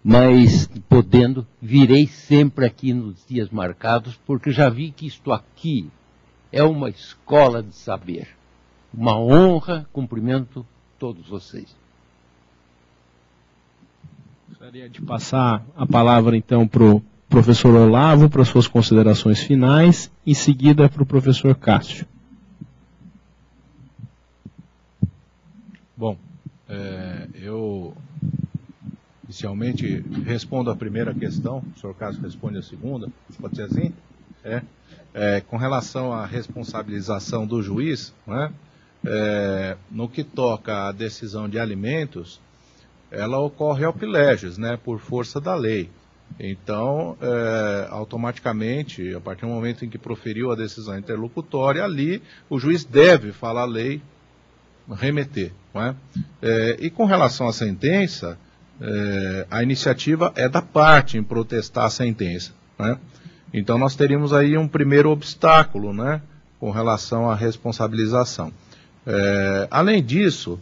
mas podendo, virei sempre aqui nos dias marcados, porque já vi que isto aqui é uma escola de saber. Uma honra, cumprimento todos vocês. Gostaria de passar a palavra então para o professor Olavo, para suas considerações finais, em seguida para o professor Cássio. Bom, eu inicialmente respondo a primeira questão, o senhor Cássio responde a segunda, pode ser assim? Com relação à responsabilização do juiz, né, no que toca à decisão de alimentos, ela ocorre ao pilégios, né, por força da lei. Então, automaticamente, a partir do momento em que proferiu a decisão interlocutória, ali o juiz deve falar a lei, remeter. Não é? E com relação à sentença, a iniciativa é da parte em protestar a sentença. Né? Então, nós teríamos aí um primeiro obstáculo, né, com relação à responsabilização. Além disso,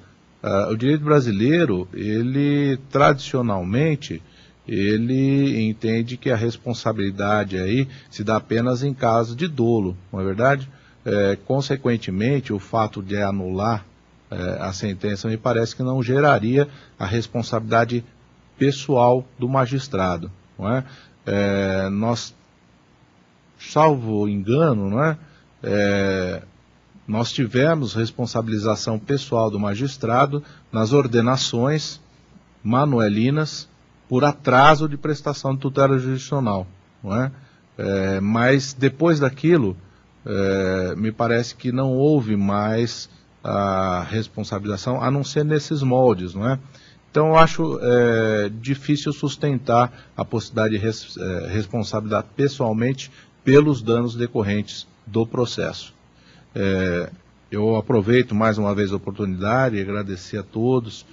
o direito brasileiro, ele tradicionalmente, ele entende que a responsabilidade aí se dá apenas em caso de dolo, não é verdade? consequentemente, o fato de anular a sentença me parece que não geraria a responsabilidade pessoal do magistrado, não é? Nós, salvo engano, não é? Nós tivemos responsabilização pessoal do magistrado nas ordenações manuelinas por atraso de prestação de tutela jurisdicional, não é? Mas depois daquilo, me parece que não houve mais a responsabilização, a não ser nesses moldes, não é? Então eu acho difícil sustentar a possibilidade de responsabilidade pessoalmente pelos danos decorrentes do processo. Eu aproveito mais uma vez a oportunidade e agradecer a todos,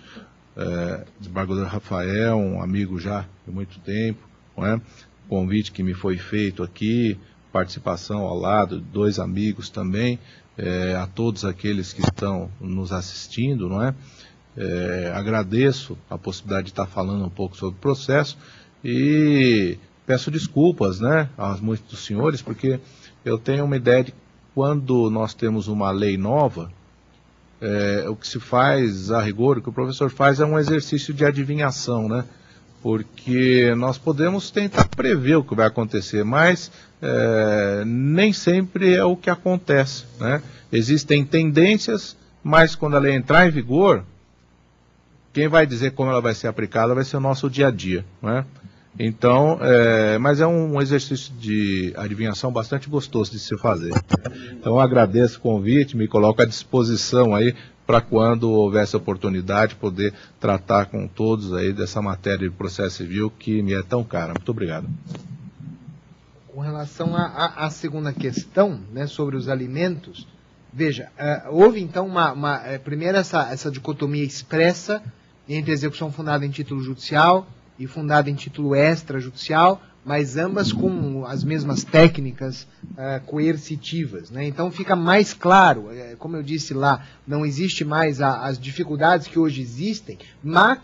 desembargador Rafael, um amigo já de muito tempo, não é? O convite que me foi feito aqui, participação ao lado de 2 amigos também, a todos aqueles que estão nos assistindo, não é? Agradeço a possibilidade de estar falando um pouco sobre o processo e peço desculpas, né, a muitos dos senhores, porque eu tenho uma ideia de quando nós temos uma lei nova, o que se faz, a rigor, o que o professor faz é um exercício de adivinhação, né? Porque nós podemos tentar prever o que vai acontecer, mas nem sempre é o que acontece, né? Existem tendências, mas quando a lei entrar em vigor, quem vai dizer como ela vai ser aplicada vai ser o nosso dia a dia, né? Então, mas é um exercício de adivinhação bastante gostoso de se fazer. Então, eu agradeço o convite, me coloco à disposição aí para quando houver essa oportunidade poder tratar com todos aí dessa matéria de processo civil que me é tão cara. Muito obrigado. Com relação à segunda questão, né, sobre os alimentos, veja, houve então primeiro essa dicotomia expressa entre execução fundada em título judicial e fundada em título extrajudicial, mas ambas com as mesmas técnicas coercitivas, né? Então fica mais claro, como eu disse lá, não existe mais as dificuldades que hoje existem,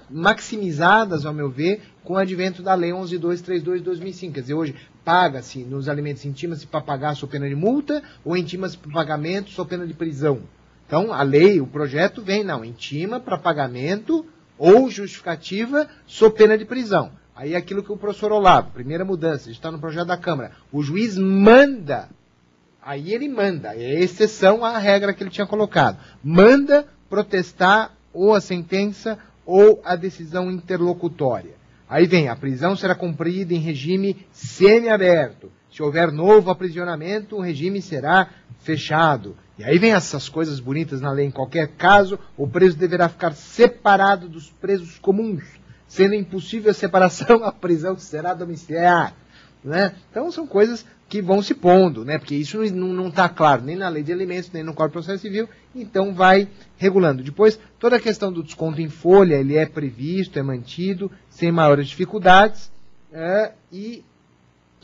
maximizadas, ao meu ver, com o advento da Lei 11.232 de 2005. Quer dizer, hoje paga-se nos alimentos, intima-se para pagar sob pena de multa, ou intima-se para pagamento sob pena de prisão. Então a lei, o projeto vem, não, intima para pagamento ou justificativa sob pena de prisão. Aí aquilo que o professor Olavo, primeira mudança, está no projeto da Câmara, o juiz manda, aí ele manda, é exceção à regra que ele tinha colocado, manda protestar ou a sentença ou a decisão interlocutória. Aí vem, a prisão será cumprida em regime semiaberto. Se houver novo aprisionamento, o regime será fechado. E aí vem essas coisas bonitas na lei. Em qualquer caso, o preso deverá ficar separado dos presos comuns. Sendo impossível a separação, a prisão será domiciliar. Né? Então são coisas que vão se pondo, né? Porque isso não está claro nem na lei de alimentos, nem no Código de Processo Civil, então vai regulando. Depois, toda a questão do desconto em folha, ele é previsto, é mantido, sem maiores dificuldades, e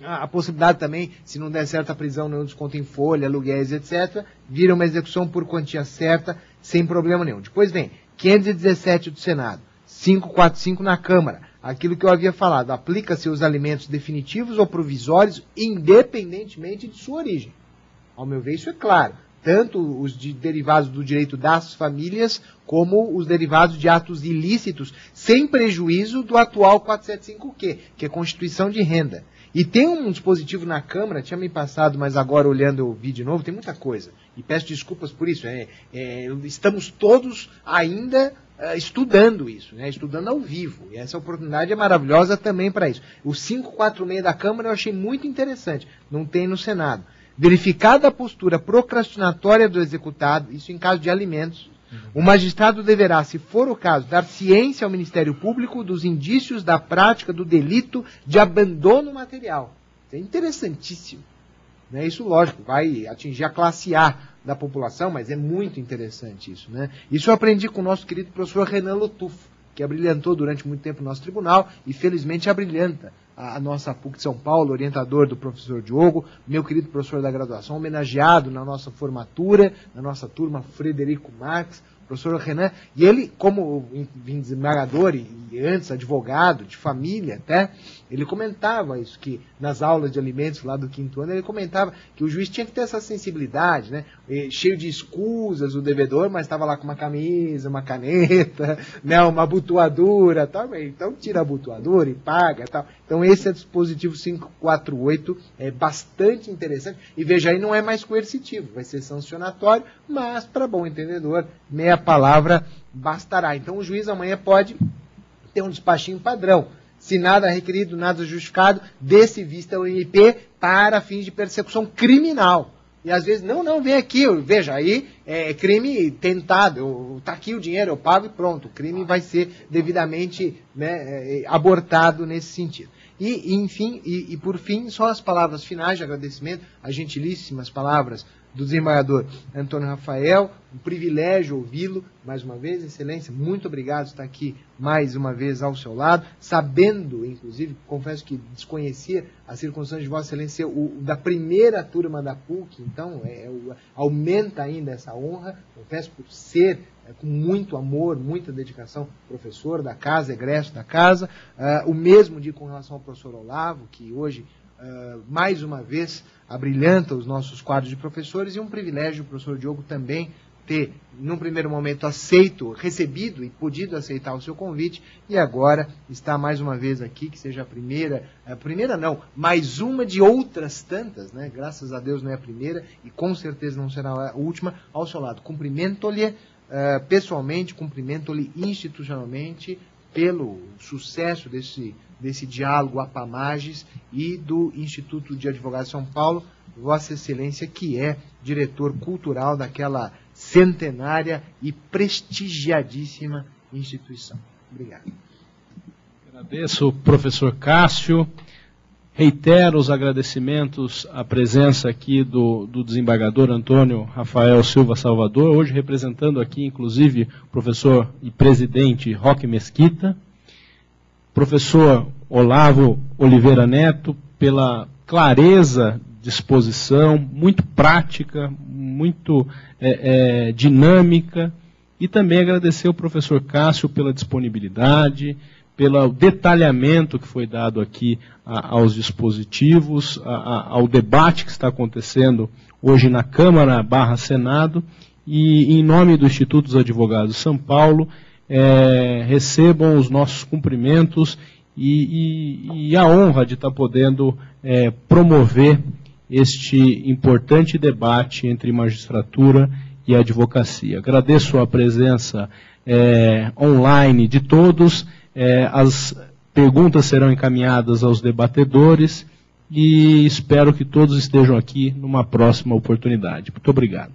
a possibilidade também, se não der certo a prisão, nenhum desconto em folha, aluguéis, etc., vira uma execução por quantia certa, sem problema nenhum. Depois vem 517 do Senado, 545 na Câmara. Aquilo que eu havia falado, aplica-se os alimentos definitivos ou provisórios, independentemente de sua origem. Ao meu ver, isso é claro. Tanto os derivados do direito das famílias, como os derivados de atos ilícitos, sem prejuízo do atual 475Q, que é Constituição de Renda. E tem um dispositivo na Câmara, tinha me passado, mas agora olhando eu vi de novo, tem muita coisa. E peço desculpas por isso. Estamos todos ainda estudando isso, né? Estudando ao vivo. E essa oportunidade é maravilhosa também para isso. O 546 da Câmara eu achei muito interessante. Não tem no Senado. Verificada a postura procrastinatória do executado, isso em caso de alimentos, o magistrado deverá, se for o caso, dar ciência ao Ministério Público dos indícios da prática do delito de abandono material. Isso é interessantíssimo. Né? Isso, lógico, vai atingir a classe A da população, mas é muito interessante isso. Né? Isso eu aprendi com o nosso querido professor Renan Lotufo, que abrilhantou durante muito tempo o nosso tribunal e, felizmente, abrilhanta a nossa PUC de São Paulo, orientador do professor Diogo, meu querido professor da graduação, homenageado na nossa formatura, na nossa turma, Frederico Marques, professor Renan, e ele, como desembargador e antes advogado de família até, ele comentava isso, que nas aulas de alimentos lá do 5º ano, ele comentava que o juiz tinha que ter essa sensibilidade, né? Cheio de escusas o devedor, mas estava lá com uma camisa, uma caneta, né? Uma abotoadura, tal. Então tira a abotoadura e paga, tal. Então esse é o dispositivo 548, é bastante interessante, e veja aí, não é mais coercitivo, vai ser sancionatório, mas para bom entendedor, meia palavra bastará. Então o juiz amanhã pode ter um despachinho padrão. Se nada requerido, nada justificado, dê-se vista ao MP para fins de persecução criminal. E às vezes, não, vem aqui, veja, aí é crime tentado, está aqui o dinheiro, eu pago e pronto. O crime vai ser devidamente, né, abortado nesse sentido. E, enfim, e por fim, só as palavras finais de agradecimento, as gentilíssimas palavras do desembargador Antônio Rafael, um privilégio ouvi-lo, mais uma vez, Excelência, muito obrigado por estar aqui mais uma vez ao seu lado, sabendo, inclusive, confesso que desconhecia a circunstância de Vossa Excelência da primeira turma da PUC, então aumenta ainda essa honra, confesso por ser com muito amor, muita dedicação, professor da casa, egresso da casa, o mesmo digo com relação ao professor Olavo, que hoje, mais uma vez, abrilhanta os nossos quadros de professores, e um privilégio o professor Diogo também ter, num primeiro momento, recebido e podido aceitar o seu convite, e agora está mais uma vez aqui, que seja a primeira não, mais uma de outras tantas, né? Graças a Deus não é a primeira, e com certeza não será a última, ao seu lado. Cumprimento-lhe pessoalmente, cumprimento-lhe institucionalmente, pelo sucesso desse diálogo APAMAGES e do Instituto de Advogados de São Paulo, Vossa Excelência, que é diretor cultural daquela centenária e prestigiadíssima instituição. Obrigado. Agradeço, professor Cássio. Reitero os agradecimentos à presença aqui do desembargador Antônio Rafael Silva Salvador, hoje representando aqui, inclusive, o professor e presidente Roque Mesquita, professor Olavo Oliveira Neto, pela clareza de exposição, muito prática, muito dinâmica, e também agradecer ao professor Cássio pela disponibilidade, pelo detalhamento que foi dado aqui aos dispositivos, ao debate que está acontecendo hoje na Câmara/Senado, e em nome do Instituto dos Advogados de São Paulo, recebam os nossos cumprimentos e a honra de estar podendo promover este importante debate entre magistratura e advocacia. Agradeço a presença online de todos. As perguntas serão encaminhadas aos debatedores e espero que todos estejam aqui numa próxima oportunidade. Muito obrigado.